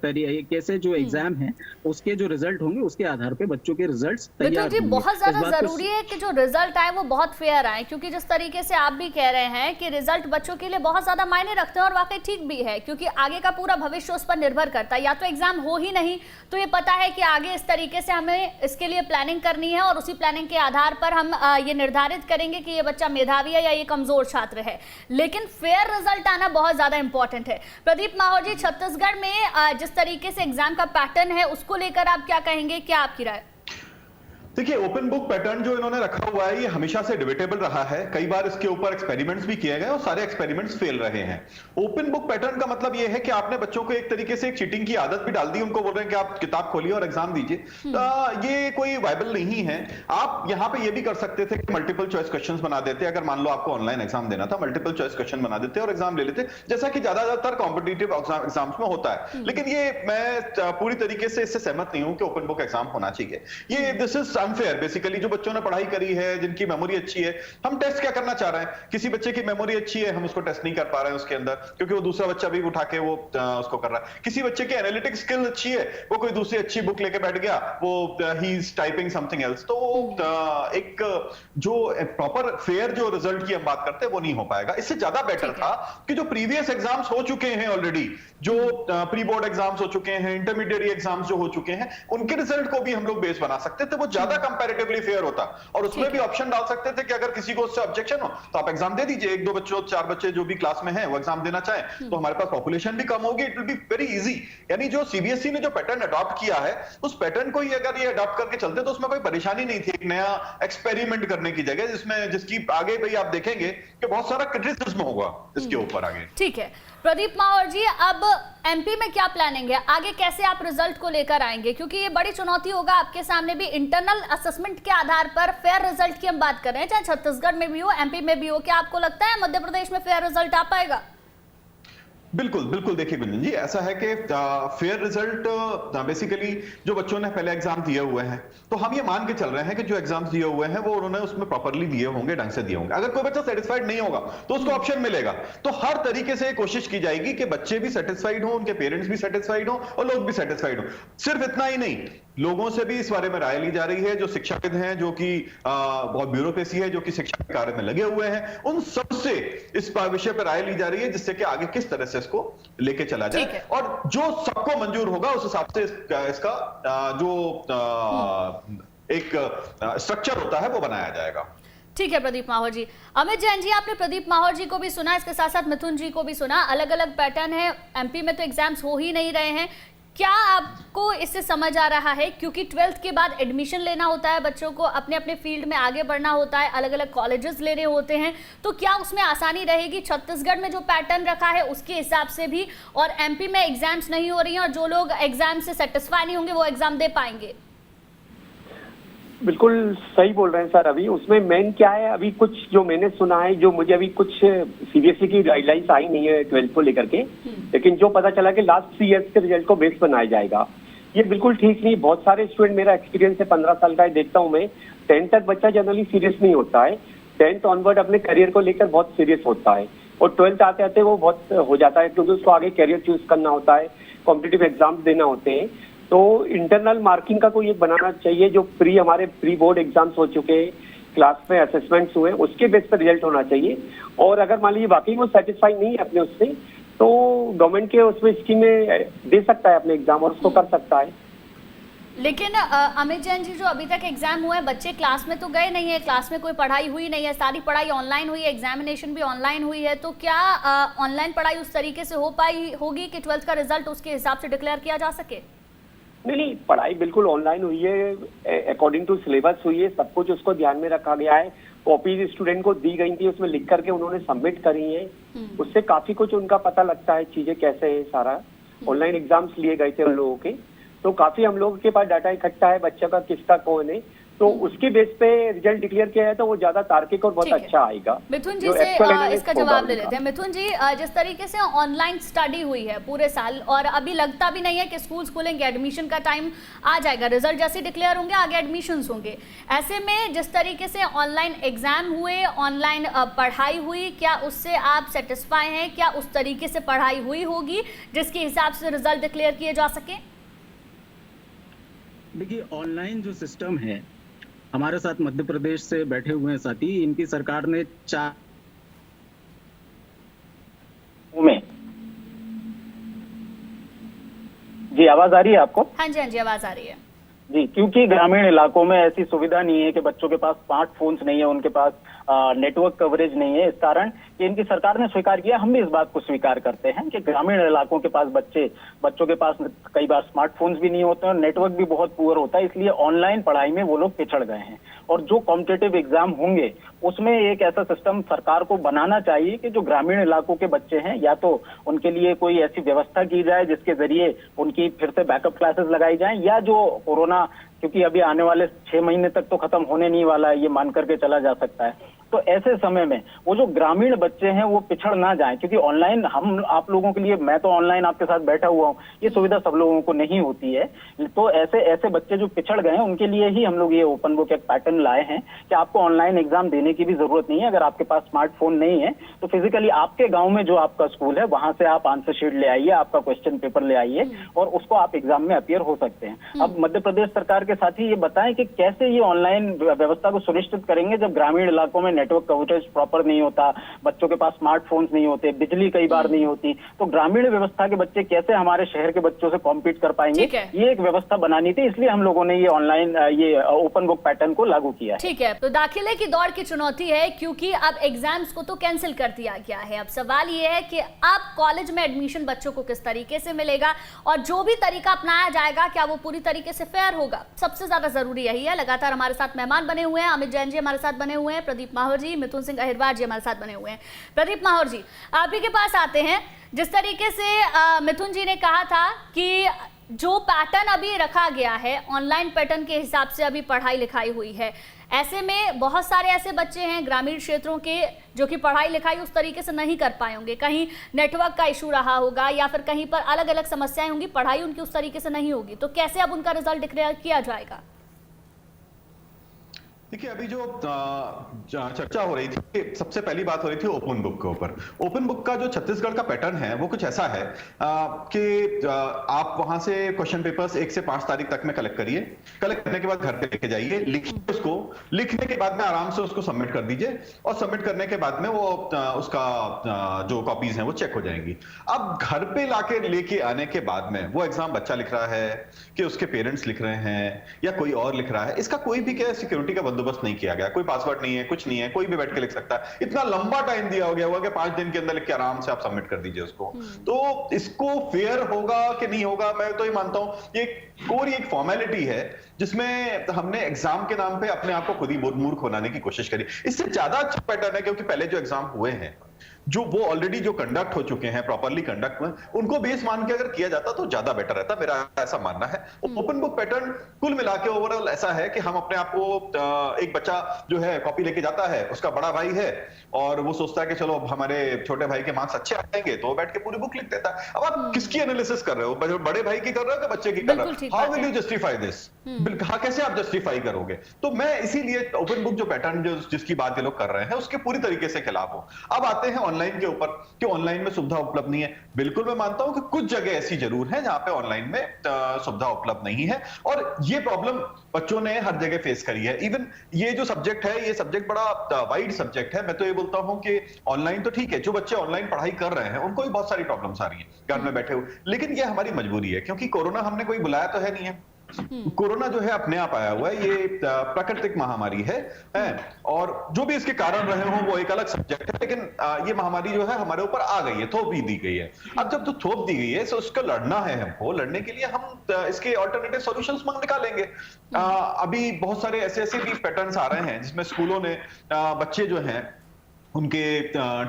तरीके से जो एग्जाम है उसके जो रिजल्ट होंगे उसके आधार पे बच्चों के रिजल्ट्स तैयार होंगे। बहुत ज्यादा जरूरी है कि जो रिजल्ट आए वो बहुत फेयर आए, क्योंकि जिस तरीके से आप भी कह रहे हैं कि रिजल्ट बच्चों के लिए बहुत ज्यादा मायने रखते हैं और वाकई ठीक भी है, क्योंकि आगे का पूरा भविष्य उस पर निर्भर करता है। या तो एग्जाम हो ही नहीं तो ये पता है कि आगे इस तरीके से हमें इसके लिए प्लानिंग करनी है और उसी प्लानिंग के आधार पर हम ये निर्धारित करेंगे कि ये बच्चा मेधावी है या ये कमजोर छात्र है। लेकिन फेयर रिजल्ट आना बहुत ज्यादा इंपॉर्टेंट है। प्रदीप माहौर जी, छत्तीसगढ़ में जिस तरीके से एग्जाम का पैटर्न है उसको लेकर आप क्या कहेंगे, क्या आपकी राय? देखिए, ओपन बुक पैटर्न जो इन्होंने रखा हुआ है ये हमेशा से डिबेटेबल रहा है। कई बार इसके ऊपर एक्सपेरिमेंट्स भी किए गए और सारे एक्सपेरिमेंट्स फेल रहे हैं। ओपन बुक पैटर्न का मतलब ये है कि आपने बच्चों को एक तरीके से एक चीटिंग की आदत भी डाल दी, उनको बोल रहे हैं कि आप किताब खोलिए और एग्जाम दीजिए। ये कोई वायबल नहीं है। आप यहाँ पे ये भी कर सकते थे कि मल्टीपल चॉइस क्वेश्चन बना देते। अगर मान लो आपको ऑनलाइन एग्जाम देना था, मल्टीपल चॉइस क्वेश्चन बना देते और एग्जाम ले लेते, जैसा कि ज्यादातर कॉम्पिटिटिव एग्जाम्स में होता है। लेकिन ये मैं पूरी तरीके से इससे सहमत नहीं हूं कि ओपन बुक एग्जाम होना चाहिए। ये दिस इज अनफेयर। बेसिकली जो बच्चों ने पढ़ाई करी है, जिनकी मेमोरी अच्छी है, हम टेस्ट क्या करना चाह रहे हैं? किसी बच्चे की मेमोरी अच्छी है, हम उसको टेस्ट नहीं कर पा रहे हैं उसके अंदर, क्योंकि वो दूसरा बच्चा भी उठा के वो उसको कर रहा है। किसी बच्चे की एनालिटिक स्किल अच्छी है, वो कोई दूसरी अच्छी बुक लेके बैठ गया, वो he is typing something else. तो एक जो प्रॉपर फेयर जो रिजल्ट की हम बात करते हैं वो नहीं हो पाएगा। इससे ज्यादा बेटर था कि जो प्रीवियस एग्जाम्स हो चुके हैं ऑलरेडी, जो प्री बोर्ड एग्जाम्स हो चुके हैं, इंटरमीडिएट एग्जाम्स जो हो चुके हैं, उनके रिजल्ट को भी हम लोग बेस बना सकते थे। वो ज्यादा कंपैरेटिवली फेयर होता और उसमें भी ऑप्शन डाल सकते थे कि अगर किसी को उससे ऑब्जेक्शन हो तो आप एग्जाम दे दीजिए। 1-2 बच्चों, 4 बच्चे जो भी क्लास में हैं वो एग्जाम देना चाहें तो हमारे पास पॉपुलेशन भी कम होगी। It will be very easy. यानी जो सीबीएसई ने जो पैटर्न अडॉप्ट किया है उस पैटर्न को ही अगर ये अडॉप्ट करके चलते तो उसमें कोई परेशानी नहीं थी। एक नया एक्सपेरिमेंट करने की जगह जिसकी आगे भाई आप देखेंगे कि बहुत सारा क्रिटिसिज्म होगा इसके ऊपर आगे। ठीक है प्रदीप माहौर जी, अब एमपी में क्या प्लानिंग है आगे, कैसे आप रिजल्ट को लेकर आएंगे? क्योंकि ये बड़ी चुनौती होगा आपके सामने भी। इंटरनल असेसमेंट के आधार पर फेयर रिजल्ट की हम बात कर रहे हैं, चाहे छत्तीसगढ़ में भी हो, एमपी में भी हो। क्या आपको लगता है मध्य प्रदेश में फेयर रिजल्ट आ पाएगा? बिल्कुल बिल्कुल। देखिए गुंजन जी, ऐसा है कि फेयर रिजल्ट बेसिकली जो बच्चों ने पहले एग्जाम दिए हुए हैं, तो हम ये मान के चल रहे हैं कि जो एग्जाम्स दिए हुए हैं वो उन्होंने उसमें प्रॉपरली दिए होंगे, ढंग से दिए होंगे। अगर कोई बच्चा सेटिस्फाइड नहीं होगा तो उसको ऑप्शन मिलेगा। तो हर तरीके से कोशिश की जाएगी कि बच्चे भी सेटिस्फाइड हो, उनके पेरेंट्स भी सेटिस्फाइड हो और लोग भी सेटिस्फाइड हो। सिर्फ इतना ही नहीं, लोगों से भी इस बारे में राय ली जा रही है, जो शिक्षाविद हैं, जो कि बहुत ब्यूरोक्रेसी है, जो कि शिक्षा के कार्य में लगे हुए हैं, उन सबसे इस विषय पर राय ली जा रही है, जिससे कि आगे किस तरह से इसको लेके चला जाए और जो सबको मंजूर होगा उस हिसाब से इसका जो एक स्ट्रक्चर होता है वो बनाया जाएगा। ठीक है प्रदीप माहौर जी। अमित जैन जी, आपने प्रदीप माहौर जी को भी सुना, इसके साथ साथ मिथुन जी को भी सुना। अलग अलग पैटर्न है, एमपी में तो एग्जाम्स हो ही नहीं रहे हैं। क्या आपको इससे समझ आ रहा है, क्योंकि 12th के बाद एडमिशन लेना होता है बच्चों को, अपने अपने फील्ड में आगे बढ़ना होता है, अलग अलग कॉलेजेस लेने होते हैं, तो क्या उसमें आसानी रहेगी? छत्तीसगढ़ में जो पैटर्न रखा है उसके हिसाब से भी, और एमपी में एग्जाम्स नहीं हो रही हैं और जो लोग एग्जाम से सेटिस्फाई नहीं होंगे वो एग्जाम दे पाएंगे? बिल्कुल सही बोल रहे हैं सर। अभी उसमें मेन क्या है, अभी कुछ जो मैंने सुना है, जो मुझे अभी कुछ सीबीएसई की गाइडलाइंस आई नहीं है 12th को लेकर के, लेकिन जो पता चला कि लास्ट 3 ईयर्स के रिजल्ट को बेस बनाया जाएगा, ये बिल्कुल ठीक नहीं। बहुत सारे स्टूडेंट, मेरा एक्सपीरियंस है 15 साल का, देखता हूँ मैं, 10th तक बच्चा जनरली सीरियस नहीं होता है, 10th ऑनवर्ड अपने करियर को लेकर बहुत सीरियस होता है और 12th आते आते वो बहुत हो जाता है, क्योंकि उसको आगे करियर चूज करना होता है, कॉम्पिटिटिव एग्जाम्स देना होते हैं। तो इंटरनल मार्किंग का कोई एक बनाना चाहिए, जो हमारे प्री बोर्ड एग्जाम्स हो चुके हैं, क्लास में असेसमेंट्स हुए, उसके बेस पर रिजल्ट होना चाहिए। और अगर मान लीजिए वाकई वो सेटिस्फाई नहीं है अपने उससे, तो गवर्नमेंट के उसमें स्कीम में दे सकता है अपने एग्जाम और उसको कर सकता है। लेकिन अमित जैन जी, जो अभी तक एग्जाम हुए हैं, बच्चे क्लास में तो गए नहीं है, क्लास में कोई पढ़ाई हुई नहीं है, सारी पढ़ाई ऑनलाइन हुई है, एग्जामिनेशन भी ऑनलाइन हुई है, तो क्या ऑनलाइन पढ़ाई उस तरीके से हो पाई होगी कि 12th का रिजल्ट उसके हिसाब से डिक्लेयर किया जा सके? नहीं, पढ़ाई बिल्कुल ऑनलाइन हुई है, अकॉर्डिंग टू सिलेबस हुई है, सब कुछ उसको ध्यान में रखा गया है। कॉपीज स्टूडेंट को दी गई थी, उसमें लिख करके उन्होंने सबमिट करी है, उससे काफी कुछ उनका पता लगता है चीजें कैसे है। सारा ऑनलाइन एग्जाम्स लिए गए थे उन लोगों के, तो काफी हम लोगों के पास डाटा इकट्ठा है बच्चों का किसका कौन है, तो उसके बेस पे रिजल्ट डिक्लेयर किया है तो वो ज्यादा तार्किक और बहुत ठीक है। अच्छा आएगा। मिथुन जी जो से actual analysis इसका होगा जवाब ले उनका। लेते हैं। मिथुन जी, जिस तरीके से ऑनलाइन स्टडी हुई है पूरे साल और अभी लगता भी नहीं है कि स्कूल खुलेंगे, एडमिशन का टाइम आ जाएगा, रिजल्ट जैसे डिक्लेयर होंगे आगे एडमिशंस होंगे, ऐसे में जिस तरीके से ऑनलाइन एग्जाम हुए, ऑनलाइन पढ़ाई हुई, क्या उससे आप सेटिस्फाई हैं? क्या उस तरीके से पढ़ाई हुई होगी जिसके हिसाब से रिजल्ट डिक्लेयर किए जा सके? देखिए, ऑनलाइन जो सिस्टम है, हमारे साथ मध्य प्रदेश से बैठे हुए हैं साथी, इनकी सरकार ने 4 में। जी, आवाज आ रही है आपको? हाँ जी, आवाज आ रही है जी, क्योंकि ग्रामीण इलाकों में ऐसी सुविधा नहीं है कि बच्चों के पास स्मार्टफोन्स नहीं है, उनके पास नेटवर्क कवरेज नहीं है, इस कारण कि इनकी सरकार ने स्वीकार किया, हम भी इस बात को स्वीकार करते हैं कि ग्रामीण इलाकों के पास बच्चों के पास कई बार स्मार्टफोन्स भी नहीं होते और नेटवर्क भी बहुत पुअर होता है, इसलिए ऑनलाइन पढ़ाई में वो लोग पिछड़ गए हैं। और जो कॉम्पिटिटिव एग्जाम होंगे उसमें एक ऐसा सिस्टम सरकार को बनाना चाहिए कि जो ग्रामीण इलाकों के बच्चे हैं, या तो उनके लिए कोई ऐसी व्यवस्था की जाए जिसके जरिए उनकी फिर से बैकअप क्लासेस लगाई जाएं, या जो कोरोना, क्योंकि अभी आने वाले 6 महीने तक तो खत्म होने नहीं वाला है, ये मान करके चला जा सकता है, तो ऐसे समय में वो जो ग्रामीण बच्चे हैं वो पिछड़ ना जाएं, क्योंकि ऑनलाइन हम आप लोगों के लिए, मैं तो ऑनलाइन आपके साथ बैठा हुआ हूँ, ये सुविधा सब लोगों को नहीं होती है। तो ऐसे बच्चे जो पिछड़ गए हैं उनके लिए ही हम लोग ये ओपन बुक एक पैटर्न लाए हैं कि आपको ऑनलाइन एग्जाम देने की भी जरूरत नहीं है। अगर आपके पास स्मार्टफोन नहीं है तो फिजिकली आपके गाँव में जो आपका स्कूल है वहां से आप आंसर शीट ले आइए, आपका क्वेश्चन पेपर ले आइए और उसको आप एग्जाम में अपीयर हो सकते हैं। अब मध्य प्रदेश सरकार के साथ ही ये बताएं कि कैसे ये ऑनलाइन व्यवस्था को सुनिश्चित करेंगे जब ग्रामीण इलाकों में नेटवर्क कवरेज प्रॉपर नहीं होता, बच्चों के पास स्मार्टफोन्स नहीं होते, बिजली कई बार नहीं होती, तो ग्रामीण व्यवस्था के बच्चे कैसे हमारे शहर के बच्चों से कॉम्पीट कर पाएंगे, ये एक व्यवस्था बनानी थी, इसलिए हम लोगों ने ये ऑनलाइन ये ओपन बुक पैटर्न को लागू किया है। ठीक है, तो दाखिले की दौड़ की चुनौती है क्योंकि अब एग्जाम्स को तो कैंसिल कर दिया गया है। अब सवाल ये है कि अब कॉलेज में एडमिशन बच्चों को किस तरीके से मिलेगा और जो भी तरीका अपनाया जाएगा क्या वो पूरी तरीके से फेयर होगा, सबसे ज्यादा जरूरी यही है। लगातार हमारे साथ मेहमान बने हुए हैं, अमित जैन जी हमारे साथ बने हुए हैं, प्रदीप माहौर जी, मिथुन सिंह अहिरवार जी हमारे साथ बने हुए हैं। प्रदीप माहौर जी, आप ही के पास आते हैं। जिस तरीके से मिथुन जी ने कहा था कि जो पैटर्न अभी रखा गया है ऑनलाइन पैटर्न के हिसाब से अभी पढ़ाई लिखाई हुई है, ऐसे में बहुत सारे ऐसे बच्चे हैं ग्रामीण क्षेत्रों के जो कि पढ़ाई लिखाई उस तरीके से नहीं कर पाए होंगे, कहीं नेटवर्क का इशू रहा होगा या फिर कहीं पर अलग अलग समस्याएं होंगी, पढ़ाई उनकी उस तरीके से नहीं होगी, तो कैसे अब उनका रिजल्ट डिक्लेयर किया जाएगा? देखिए, अभी जो चर्चा हो रही थी, सबसे पहली बात हो रही थी ओपन बुक के ऊपर। ओपन बुक का जो छत्तीसगढ़ का पैटर्न है वो कुछ ऐसा है कि आप वहां से क्वेश्चन पेपर्स 1 से 5 तारीख तक में कलेक्ट करिए, कलेक्ट करने के बाद घर पे लेके जाइए, लिखिए उसको, लिखने के बाद में आराम से उसको सबमिट कर दीजिए और सबमिट करने के बाद में वो उसका जो कॉपीज हैं वो चेक हो जाएंगी। अब घर पे लाके लेके आने के बाद में वो एग्जाम बच्चा लिख रहा है कि उसके पेरेंट्स लिख रहे हैं या कोई और लिख रहा है, इसका कोई भी क्या सिक्योरिटी का बंदोबस्त नहीं किया गया, कोई पासवर्ड नहीं है, कुछ नहीं है, कोई भी बैठ के लिख सकता है। इतना लंबा टाइम दिया हो गया होगा कि 5 दिन के अंदर लिख के आराम से आप सबमिट कर दीजिए उसको। तो इसको फेयर होगा कि नहीं होगा, मैं तो ये मानता हूं ये कोई एक फॉर्मेलिटी है जिसमें हमने एग्जाम के नाम पे अपने आप को खुद ही मूर्ख बनाने की कोशिश करी। इससे ज्यादा अच्छा पैटर्न है क्योंकि पहले जो एग्जाम हुए हैं जो वो ऑलरेडी जो कंडक्ट हो चुके हैं प्रॉपरली कंडक्ट में, उनको बेस मान के अगर किया जाता तो ज्यादा बेटर रहता, मेरा ऐसा मानना है। ओपन बुक पैटर्न कुल मिला के ओवरऑल ऐसा है कि हम अपने आप को, एक बच्चा जो है कॉपी लेके जाता है, उसका बड़ा भाई है और वो सोचता है कि चलो हमारे छोटे भाई के मार्क्स अच्छे आएंगे तो वो बैठ के पूरी बुक लिख देता है। अब आप किसकी एनालिसिस कर रहे हो, बड़े भाई की कर रहे हो कि बच्चे की कर रहे हो? How will you justify this? कैसे आप जस्टिफाई करोगे? तो मैं इसीलिए ओपन बुक जो पैटर्न जिसकी बात ये लोग कर रहे हैं उसके पूरी तरीके से खिलाफ हूं। अब आते हैं ऑनलाइन के ऊपर कि ऑनलाइन में सुविधा उपलब्ध नहीं है। बिल्कुल मैं मानता हूं कि कुछ जगह ऐसी जरूर है जहां पे ऑनलाइन में सुविधा उपलब्ध नहीं है और ये प्रॉब्लम बच्चों ने हर जगह फेस करी है। इवन ये जो सब्जेक्ट है, ये सब्जेक्ट बड़ा वाइड सब्जेक्ट है। मैं तो ये बोलता हूं कि ऑनलाइन तो ठीक है, जो बच्चे ऑनलाइन पढ़ाई कर रहे हैं उनको भी बहुत सारी प्रॉब्लम्स आ रही है घर में बैठे हुए, लेकिन ये हमारी मजबूरी है क्योंकि कोरोना हमने कोई बुलाया तो है नहीं है। कोरोना जो है अपने आप आया हुआ है, ये प्राकृतिक महामारी है और जो भी इसके कारण रहे हों वो एक अलग सब्जेक्ट है, लेकिन ये महामारी जो है हमारे ऊपर आ गई है, थोप भी दी गई है। अब जब तो थोप दी गई है तो उसका लड़ना है हमको, लड़ने के लिए हम इसके ऑल्टरनेटिव सॉल्यूशंस निकालेंगे। अभी बहुत सारे ऐसे भी पैटर्न्स आ रहे हैं जिसमें स्कूलों ने बच्चे जो हैं उनके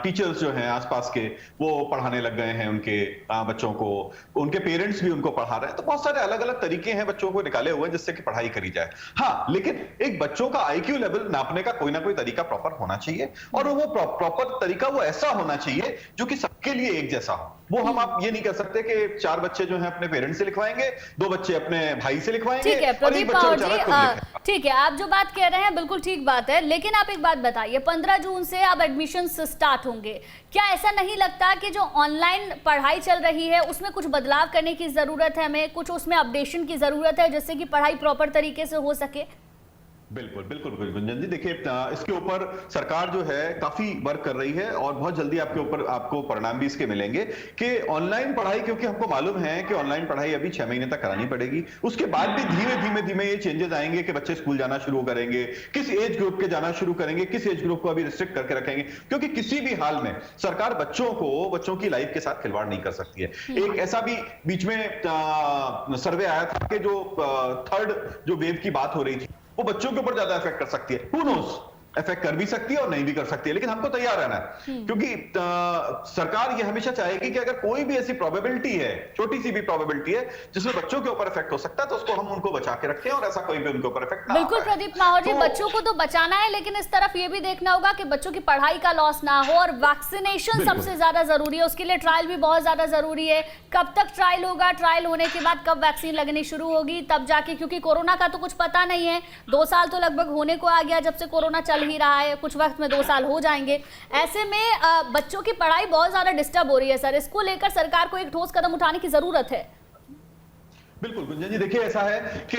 टीचर्स जो हैं आसपास के वो पढ़ाने लग गए हैं उनके बच्चों को, उनके पेरेंट्स भी उनको पढ़ा रहे हैं। तो बहुत सारे अलग अलग तरीके हैं बच्चों को निकाले हुए जिससे कि पढ़ाई करी जाए। हाँ, लेकिन एक बच्चों का आईक्यू लेवल नापने का कोई ना कोई तरीका प्रॉपर होना चाहिए, और वो प्रॉपर तरीका वो ऐसा होना चाहिए जो कि सबके लिए एक जैसा हो। वो हम आप ये नहीं कर सकते कि 4 बच्चे जो हैं अपने पेरेंट्स से लिखवाएंगे, 2 बच्चे अपने भाई से लिखवाएंगे, ठीक है और एक प्रदीप बच्चा पवार बेचारा खुद जी, लिखेगा। ठीक है, आप जो बात कह रहे हैं बिल्कुल ठीक बात है, लेकिन आप एक बात बताइए, 15 जून से अब एडमिशन स्टार्ट होंगे, क्या ऐसा नहीं लगता कि जो ऑनलाइन पढ़ाई चल रही है उसमें कुछ बदलाव करने की जरूरत है, हमें कुछ उसमें अपडेशन की जरूरत है जिससे कि पढ़ाई प्रॉपर तरीके से हो सके? बिल्कुल बिल्कुल गुंजन जी, देखिए इसके ऊपर सरकार जो है काफी वर्क कर रही है, और बहुत जल्दी आपको परिणाम भी इसके मिलेंगे कि ऑनलाइन पढ़ाई, क्योंकि हमको मालूम है कि ऑनलाइन पढ़ाई अभी 6 महीने तक करानी पड़ेगी। उसके बाद भी धीमे धीमे ये चेंजेस आएंगे कि बच्चे स्कूल जाना शुरू करेंगे, किस एज ग्रुप के जाना शुरू करेंगे, किस एज ग्रुप को अभी रिस्ट्रिक्ट करके रखेंगे, क्योंकि किसी भी हाल में सरकार बच्चों की लाइफ के साथ खिलवाड़ नहीं कर सकती है। एक ऐसा भी बीच में सर्वे आया था कि जो थर्ड जो वेव की बात हो रही थी वो बच्चों के ऊपर ज्यादा इफेक्ट कर सकती है। Who knows? इफेक्ट कर भी सकती है और नहीं भी कर सकती है, लेकिन हमको तैयार रहना है, क्योंकि सरकार ये हमेशा चाहेगी कि अगर कोई भी ऐसी प्रोबेबिलिटी है, छोटी सी भी प्रोबेबिलिटी है जिसमें बच्चों के ऊपर इफेक्ट हो सकता है, तो उसको हम उनको बचा के रखें और ऐसा कोई भी उनके ऊपर इफेक्ट ना बिल्कुल प्रदीप माहौर जी, बच्चों को तो बचाना है, लेकिन इस तरफ ये भी देखना होगा कि बच्चों की पढ़ाई का लॉस ना हो, और वैक्सीनेशन सबसे ज्यादा जरूरी है, उसके लिए ट्रायल भी बहुत ज्यादा जरूरी है। कब तक ट्रायल होगा, ट्रायल होने के बाद कब वैक्सीन लगनी शुरू होगी, तब जाके, क्योंकि कोरोना का तो कुछ पता नहीं है, 2 साल तो लगभग होने को आ गया जब से कोरोना चल ही रहा है, कुछ वक्त में 2 साल हो जाएंगे। ऐसे में बच्चों की पढ़ाई बहुत ज्यादा डिस्टर्ब हो रही है सर, इसको लेकर सरकार को एक ठोस कदम उठाने की जरूरत है। बिल्कुल गुंजन जी, देखिए ऐसा है कि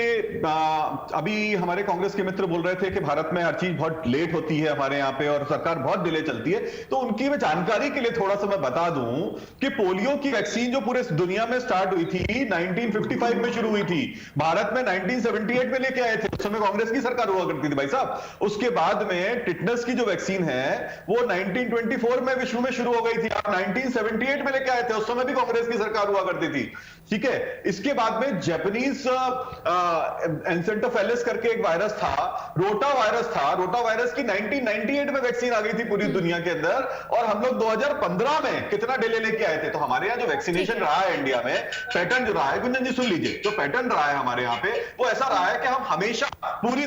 अभी हमारे कांग्रेस के मित्र बोल रहे थे कि भारत में हर चीज बहुत लेट होती है हमारे यहाँ पे और सरकार बहुत डिले चलती है, तो उनकी मैं जानकारी के लिए थोड़ा सा मैं बता दूं कि पोलियो की वैक्सीन जो पूरे दुनिया में स्टार्ट हुई थी 1955 में शुरू हुई थी, भारत में 1978 में लेके आए थे, उस समय कांग्रेस की सरकार हुआ करती थी भाई साहब। उसके बाद में टिटनस की जो वैक्सीन है वो 1924 में विश्व में शुरू हो गई थी, आप 1978 में लेके आए थे, उस समय भी कांग्रेस की सरकार हुआ करती थी, ठीक है। इसके बाद में जापानीज एंसेफेलाइटिस करके एक वायरस था, रोटा वायरस की 1998 में वैक्सीन आ गई थी पूरी दुनिया के अंदर, और हम लोग 2015 में कितना डिले लेके आए थे। तो हमारे यहाँ जो वैक्सीनेशन रहा है इंडिया में, पैटर्न जो रहा है, गुंजन जी सुन लीजिए, जो पैटर्न रहा है हमारे यहाँ पे वो ऐसा रहा है कि हम हमेशा पूरी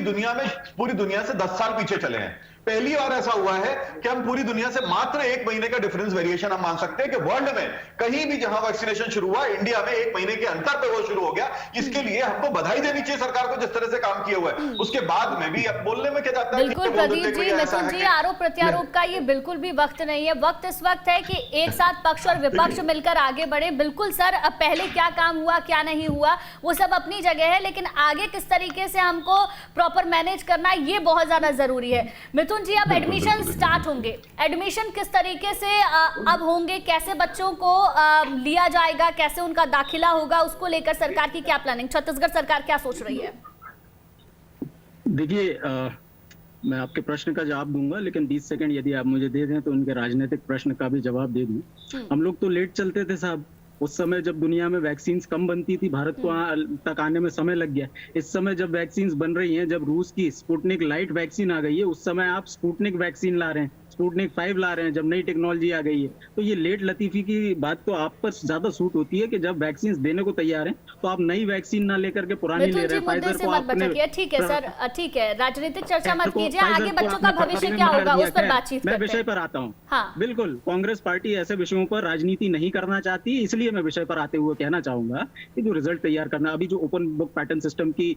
दुनिया से 10 साल पीछे चले हैं। पहली बार ऐसा हुआ है कि हम पूरी दुनिया से मात्र 1 महीने का डिफरेंस वेरिएशन हम मान सकते हैं कि वर्ल्ड में कहीं भी जहां वैक्सीनेशन शुरू हुआ, इंडिया में 1 महीने के अंतर पे वो शुरू हो गया। इसके लिए हमको बधाई देनी चाहिए सरकार को जिस तरह से काम किया हुआ है। उसके बाद में भी अब बोलने में क्या जाता है, बिल्कुल प्रदीप जी, मिथुन जी, आरोप प्रत्यारोप का ये बिल्कुल भी वक्त नहीं है। वक्त इस वक्त है कि एक साथ पक्ष और विपक्ष मिलकर आगे बढ़े। बिल्कुल सर, अब पहले क्या काम हुआ क्या नहीं हुआ वो सब अपनी जगह है, लेकिन आगे किस तरीके से हमको प्रॉपर मैनेज करना है ये बहुत ज्यादा जरूरी है। मिथुन जी, अब एडमिशन स्टार्ट होंगे, एडमिशन किस तरीके से अब होंगे, कैसे बच्चों को लिया जाएगा, कैसे उनका दाखिला होगा, उसको लेकर सरकार की क्या प्लानिंग, छत्तीसगढ़ सरकार क्या सोच रही है? देखिए, मैं आपके प्रश्न का जवाब दूंगा, लेकिन 20 सेकंड यदि आप मुझे दे दें तो उनके राजनीतिक प्रश्न का भी जवाब दे दूं। हम लोग तो लेट चलते थे साहब, उस समय जब दुनिया में वैक्सीन्स कम बनती थी, भारत को तक आने में समय लग गया। इस समय जब वैक्सीन्स बन रही हैं, जब रूस की स्पुतनिक लाइट वैक्सीन आ गई है, उस समय आप स्पुतनिक वैक्सीन ला रहे हैं, स्पुतनिक 5 ला रहे हैं, जब नई टेक्नोलॉजी आ गई है। तो ये लेट लतीफी की बात तो आप पर ज्यादा सूट होती है कि जब वैक्सीन देने को तैयार हैं तो आप नई वैक्सीन ना लेकर के पुरानी ले रहे हैं। फाइजर को आपने, ठीक है सर, ठीक है, राजनीतिक चर्चा मत कीजिए, आगे बच्चों का भविष्य क्या होगा उस पर बातचीत करते हैं। मैं विषय पर आता हूँ। हाँ, बिल्कुल, कांग्रेस पार्टी ऐसे विषयों पर राजनीति नहीं करना चाहती, इसलिए मैं विषय पर आते हुए कहना चाहूंगा कि जो रिजल्ट तैयार करना, अभी जो ओपन बुक पैटर्न सिस्टम की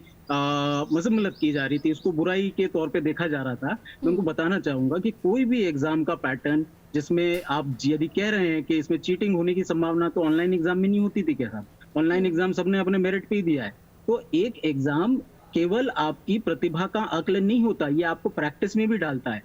मजम्मत की जा रही थी, उसको बुराई के तौर पे देखा जा रहा था। मैं उनको बताना चाहूंगा कि कोई भी एग्जाम का पैटर्न जिसमें आप यदि कह रहे हैं कि इसमें चीटिंग होने की संभावना, तो ऑनलाइन एग्जाम में नहीं होती थी क्या साहब? ऑनलाइन एग्जाम सबने अपने मेरिट पे ही दिया है। तो एक एग्जाम केवल आपकी प्रतिभा का आकलन नहीं होता, ये आपको प्रैक्टिस में भी डालता है।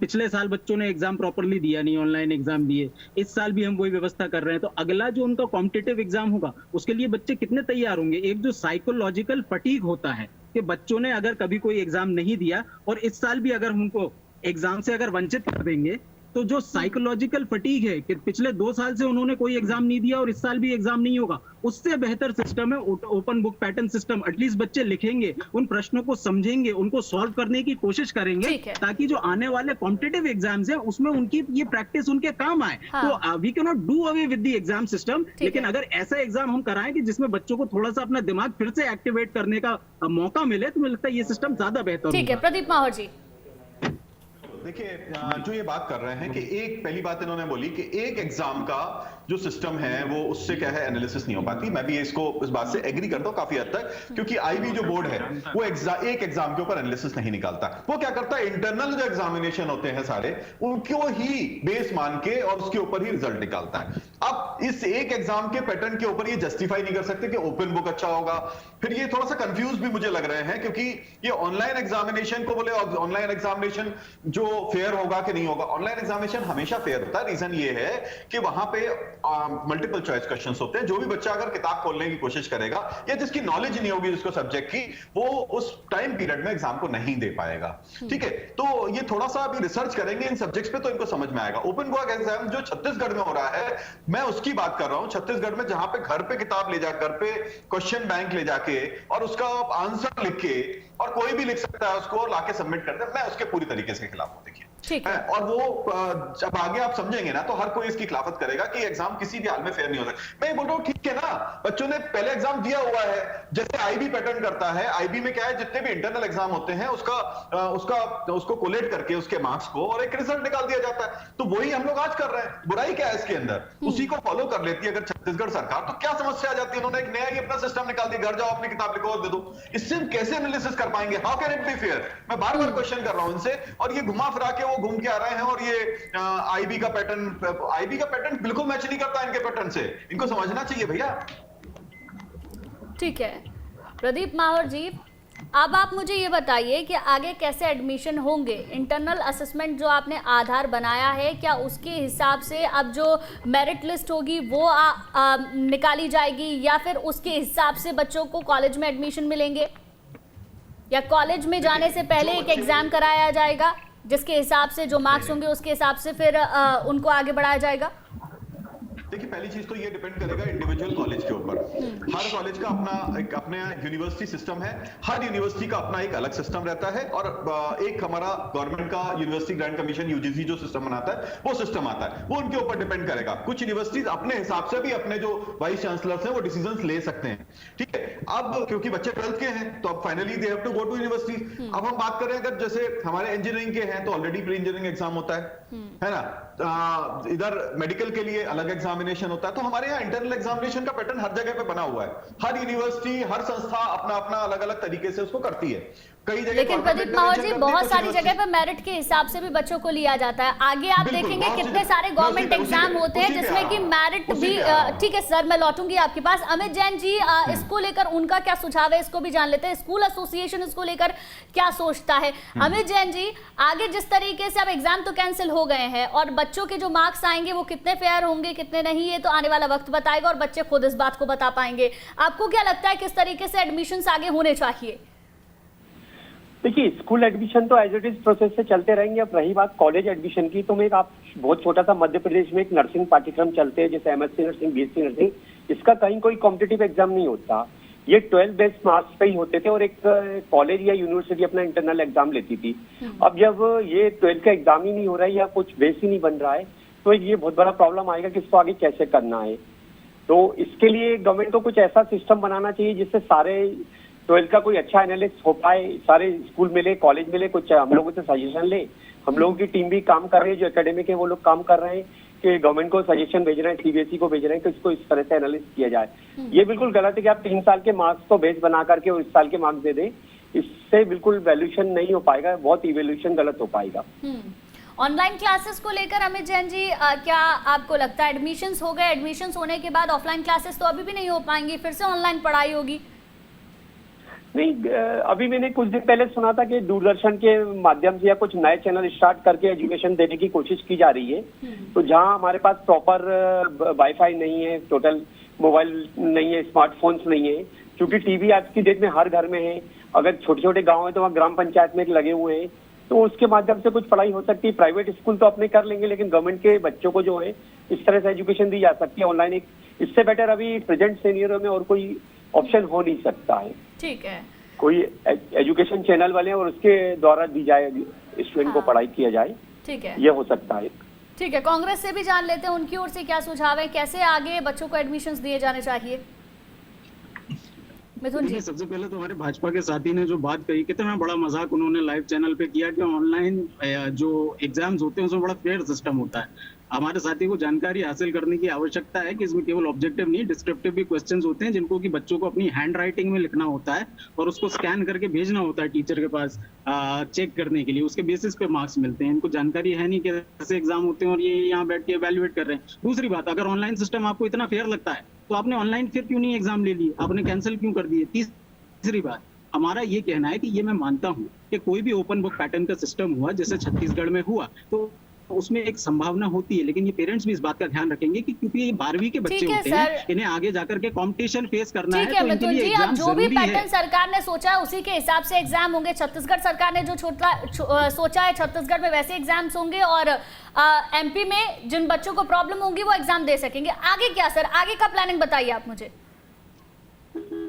पिछले साल बच्चों ने एग्जाम प्रॉपरली दिया नहीं, ऑनलाइन एग्जाम दिए, इस साल भी हम वही व्यवस्था कर रहे हैं। तो अगला जो उनका कॉम्पिटिटिव एग्जाम होगा उसके लिए बच्चे कितने तैयार होंगे? एक जो साइकोलॉजिकल फटीग होता है कि बच्चों ने अगर कभी कोई एग्जाम नहीं दिया और इस साल भी अगर उनको एग्जाम से अगर वंचित कर देंगे तो जो साइकोलॉजिकल फटीग है कि पिछले 2 साल से उन्होंने कोई एग्जाम नहीं दिया और इस साल भी एग्जाम नहीं होगा, उससे बेहतर सिस्टम है open book pattern system. At least बच्चे लिखेंगे, उन प्रश्नों को समझेंगे, उनको सॉल्व करने की कोशिश करेंगे, ताकि जो आने वाले कॉम्पिटिटिव एग्जाम्स हैं उसमें उनकी ये प्रैक्टिस उनके काम आए। तो we can not do away with the exam system, लेकिन अगर ऐसा एग्जाम हम कराएं कि जिसमें बच्चों को थोड़ा सा अपना दिमाग फिर से एक्टिवेट करने का मौका मिले, तो मुझे लगता है ये सिस्टम ज्यादा बेहतर होगा। ठीक है, प्रदीप माहौर जी। देखिए, जो ये बात कर रहे हैं कि एक पहली बात इन्होंने बोली कि एक एग्जाम का जो सिस्टम है वो उससे क्या है एनालिसिस नहीं हो पाती। मैं भी इसको इस बात से एग्री करता हूं काफी हद तक, क्योंकि आईबी जो बोर्ड है वो एक एग्जाम के ऊपर एनालिसिस नहीं निकालता। वो क्या करता है, इंटरनल जो एग्जामिनेशन होते हैं सारे उनको ही बेस मान के और उसके ऊपर ही रिजल्ट निकालता है। अब इस एक एग्जाम के पैटर्न के ऊपर ये जस्टिफाई नहीं कर सकते कि ओपन बुक अच्छा होगा। फिर ये थोड़ा सा कंफ्यूज भी मुझे लग रहे हैं, क्योंकि ये ऑनलाइन एग्जामिनेशन को बोले ऑनलाइन एग्जामिनेशन जो फेयर होगा कि नहीं होगा। ऑनलाइन एग्जामिनेशन हमेशा फेयर होता है। रीजन ये है कि वहां पे मल्टीपल चॉइस क्वेश्चंस होते हैं। जो भी बच्चा अगर किताब खोलने की कोशिश करेगा या जिसकी नॉलेज नहीं होगी जिसको सब्जेक्ट की, वो उस टाइम पीरियड में एग्जाम को नहीं दे पाएगा। ठीक है, तो ये थोड़ा सा अभी रिसर्च करेंगे इन सब्जेक्ट्स पे तो इनको समझ में आएगा। ओपन बुक एग्जाम जो छत्तीसगढ़ में हो रहा है, मैं उसकी बात कर रहा हूं। छत्तीसगढ़ में जहां पे घर पे किताब ले जाकर, घर पे क्वेश्चन बैंक ले जाके और उसका आंसर लिख के और कोई भी लिख सकता है उसको लाके सबमिट कर दे, मैं उसके पूरी तरीके से खिलाफ हूं। देखिए, और वो जब आगे आप समझेंगे ना तो हर कोई इसकी खिलाफत करेगा कि एग्जाम किसी भी हाल में फेयर नहीं हो सकता। मैं बोल रहा हूं ठीक है ना, बच्चों ने पहले एग्जाम दिया हुआ है, जैसे आईबी पैटर्न करता है। आईबी में क्या है, जितने भी इंटरनल एग्जाम होते हैं उसको कोलेट करके उसके मार्क्स को और एक रिजल्ट निकाल दिया जाता है। तो वही हम लोग आज कर रहे हैं। बुराई क्या है इसके अंदर, उसी को फॉलो कर लेती है अगर छत्तीसगढ़ सरकार, तो क्या समस्या आ जाती है। उन्होंने एक नया ही अपना सिस्टम निकाल दिया, घर जाओ अपनी किताब लिखो और दे दो। इससे हम कैसे एनालिसिस कर पाएंगे? How can it be fair? मैं बार बार क्वेश्चन कर रहा हूं इनसे, और ये घुमा फिरा के वो घूम के आ रहे हैं। और ये आईबी का पैटर्न बिल्कुल मैच नहीं करता इनके पैटर्न से। इनको समझना चाहिए भैया। ठीक है प्रदीप माहौर जी, अब आप मुझे ये बताइए कि आगे कैसे एडमिशन होंगे। इंटरनल असेसमेंट जो आपने आधार बनाया है, क्या उसके हिसाब से अब जो मेरिट लिस्ट होगी वो निकाली जाएगी, या फिर उसके हिसाब से बच्चों को कॉलेज में एडमिशन मिलेंगे, या कॉलेज में जाने से पहले एक एग्जाम कराया जाएगा जिसके हिसाब से जो मार्क्स होंगे उसके हिसाब से फिर उनको आगे बढ़ाया जाएगा? देखिए, पहली चीज तो ये डिपेंड करेगा इंडिविजुअल कॉलेज के ऊपर। हर कॉलेज का अपना यूनिवर्सिटी सिस्टम है, हर यूनिवर्सिटी का अपना एक अलग सिस्टम रहता है, और एक हमारा गवर्नमेंट का यूनिवर्सिटी ग्रांट कमीशन यूजीसी जो सिस्टम बनाता है वो सिस्टम आता है। वो उनके ऊपर डिपेंड करेगा। कुछ यूनिवर्सिटीज अपने हिसाब से भी अपने जो वाइस चांसलर्स हैं वो डिसीजंस ले सकते हैं। ठीक है, अब क्योंकि बच्चे 12th के हैं तो अब finally they have to go to university. अब हम बात करें अगर जैसे हमारे इंजीनियरिंग के हैं तो ऑलरेडी प्री इंजीनियरिंग एग्जाम होता है ना। इधर मेडिकल के लिए अलग एग्जामिनेशन होता है। तो हमारे यहाँ इंटरनल एग्जामिनेशन का पैटर्न हर जगह पे बना हुआ है। हर यूनिवर्सिटी, हर संस्था अपना अपना अलग अलग तरीके से उसको करती है। कई जगह, लेकिन प्रदीप माहौर जी, बहुत सारी जगह पर मेरिट के हिसाब से भी बच्चों को लिया जाता है। आगे आप देखेंगे कितने सारे गवर्नमेंट एग्जाम होते हैं जिसमें कि मेरिट भी। ठीक है सर, मैं लौटूंगी आपके पास। अमित जैन जी, इसको लेकर उनका क्या सुझाव है, इसको भी जान लेते हैं। स्कूल एसोसिएशन इसको लेकर क्या सोचता है? अमित जैन जी, आगे जिस तरीके से अब एग्जाम तो कैंसिल हो गए हैं और बच्चों के जो मार्क्स आएंगे वो कितने फेयर होंगे कितने नहीं, ये तो आने वाला वक्त बताएगा और बच्चे खुद इस बात को बता पाएंगे। आपको क्या लगता है किस तरीके से एडमिशंस आगे होने चाहिए? देखिए, स्कूल एडमिशन तो एज इट इज प्रोसेस से चलते रहेंगे। अब रही बात कॉलेज एडमिशन की, तो मैं आप बहुत छोटा सा मध्य प्रदेश में एक नर्सिंग पाठ्यक्रम चलते हैं, जैसे एमएससी नर्सिंग, बीएससी नर्सिंग। इसका कहीं कोई कॉम्पिटिटिव एग्जाम नहीं होता। ये 12 बेस्ड मार्क्स पे ही होते थे और एक कॉलेज या यूनिवर्सिटी अपना इंटरनल एग्जाम लेती थी। अब जब ये 12 का एग्जाम ही नहीं हो रहा है या कुछ बेस ही नहीं बन रहा है, तो ये बहुत बड़ा प्रॉब्लम आएगा कि इसको आगे कैसे करना है। तो इसके लिए गवर्नमेंट को कुछ ऐसा सिस्टम बनाना चाहिए जिससे सारे 12 का कोई अच्छा एनालिसिस हो पाए, सारे स्कूल मिले, कॉलेज मिले, कुछ हम लोगों से सजेशन ले। हम लोगों की टीम भी काम कर रही है, जो एकेडमिक है वो लोग काम कर रहे हैं कि गवर्नमेंट को सजेशन भेज रहे हैं, सीबीएसई को भेज रहे हैं कि इसको इस तरह से एनालिसिस किया जाए। ये बिल्कुल गलत है कि आप 3 साल के मार्क्स को बेस बना करके और इस साल के मार्क्स दे दें। इससे बिल्कुल वैल्यूएशन नहीं हो पाएगा, बहुत इवैल्यूएशन गलत हो पाएगा। ऑनलाइन क्लासेस को लेकर अमित जैन जी, क्या आपको लगता है एडमिशंस हो गए, एडमिशंस होने के बाद ऑफलाइन क्लासेस तो अभी भी नहीं हो पाएंगी, फिर से ऑनलाइन पढ़ाई होगी? नहीं, अभी मैंने कुछ दिन पहले सुना था कि दूरदर्शन के माध्यम से या कुछ नए चैनल स्टार्ट करके एजुकेशन देने की कोशिश की जा रही है। तो जहां हमारे पास प्रॉपर वाईफाई नहीं है, टोटल मोबाइल नहीं है, स्मार्टफोन्स नहीं है, क्योंकि टीवी आज की डेट में हर घर में है। अगर छोटे छोटे गांव है तो वहाँ ग्राम पंचायत में लगे हुए हैं, तो उसके माध्यम से कुछ पढ़ाई हो सकती है। प्राइवेट स्कूल तो अपने कर लेंगे, लेकिन गवर्नमेंट के बच्चों को जो है इस तरह से एजुकेशन दी जा सकती है ऑनलाइन। एक इससे बेटर अभी प्रेजेंट सीनियरों में और कोई ऑप्शन हो नहीं सकता है। ठीक है, कोई एजुकेशन चैनल वाले और उसके द्वारा दी जाए, स्टूडेंट को पढ़ाई किया जाए, ठीक है, ये हो सकता है। ठीक है। कांग्रेस से भी जान लेते हैं उनकी ओर से क्या सुझाव है, कैसे आगे बच्चों को एडमिशंस दिए जाने चाहिए। मिथुन जी, सबसे पहले तो हमारे भाजपा के साथी ने जो बात कही, कितना बड़ा मजाक उन्होंने लाइव चैनल पे किया कि ऑनलाइन जो एग्जाम्स होते हैं उसमें बड़ा फेयर सिस्टम होता है। हमारे साथी को जानकारी हासिल करने की आवश्यकता है कि इसमें केवल ऑब्जेक्टिव नहीं, डिस्क्रिप्टिव भी क्वेश्चंस होते हैं जिनको कि बच्चों को अपनी हैंड राइटिंग में लिखना होता है और उसको स्कैन करके भेजना होता है टीचर के पास चेक करने के लिए। उसके बेसिस पे मार्क्स मिलते हैं। इनको जानकारी है नहीं कि ऐसे एग्जाम होते हैं और ये यहाँ बैठ के एवेल्युएट कर रहे हैं। दूसरी बात, अगर ऑनलाइन सिस्टम आपको इतना फेयर लगता है तो आपने ऑनलाइन फिर क्यों नहीं एग्जाम ले लिए, आपने कैंसिल क्यों कर दिए। तीसरी बात, हमारा ये कहना है कि ये मैं मानता हूँ कि कोई भी ओपन बुक पैटर्न का सिस्टम हुआ जैसे छत्तीसगढ़ में हुआ तो उसमें एक संभावना होती है, लेकिन ये पेरेंट्स भी इस बात का ध्यान रखेंगे कि क्योंकि ये 12वीं के बच्चे होते हैं, इन्हें आगे जाकर के कंपटीशन फेस करना है, तो इनके लिए एग्जाम जो भी जरूरी है। पैटर्न सरकार ने सोचा है उसी के हिसाब से एग्जाम होंगे। छत्तीसगढ़ सरकार ने जो सोचा है छत्तीसगढ़ में वैसे एग्जाम्स होंगे और एमपी में जिन बच्चों को प्रॉब्लम होगी वो एग्जाम दे सकेंगे। आगे क्या सर, आगे का प्लानिंग बताइए आप मुझे।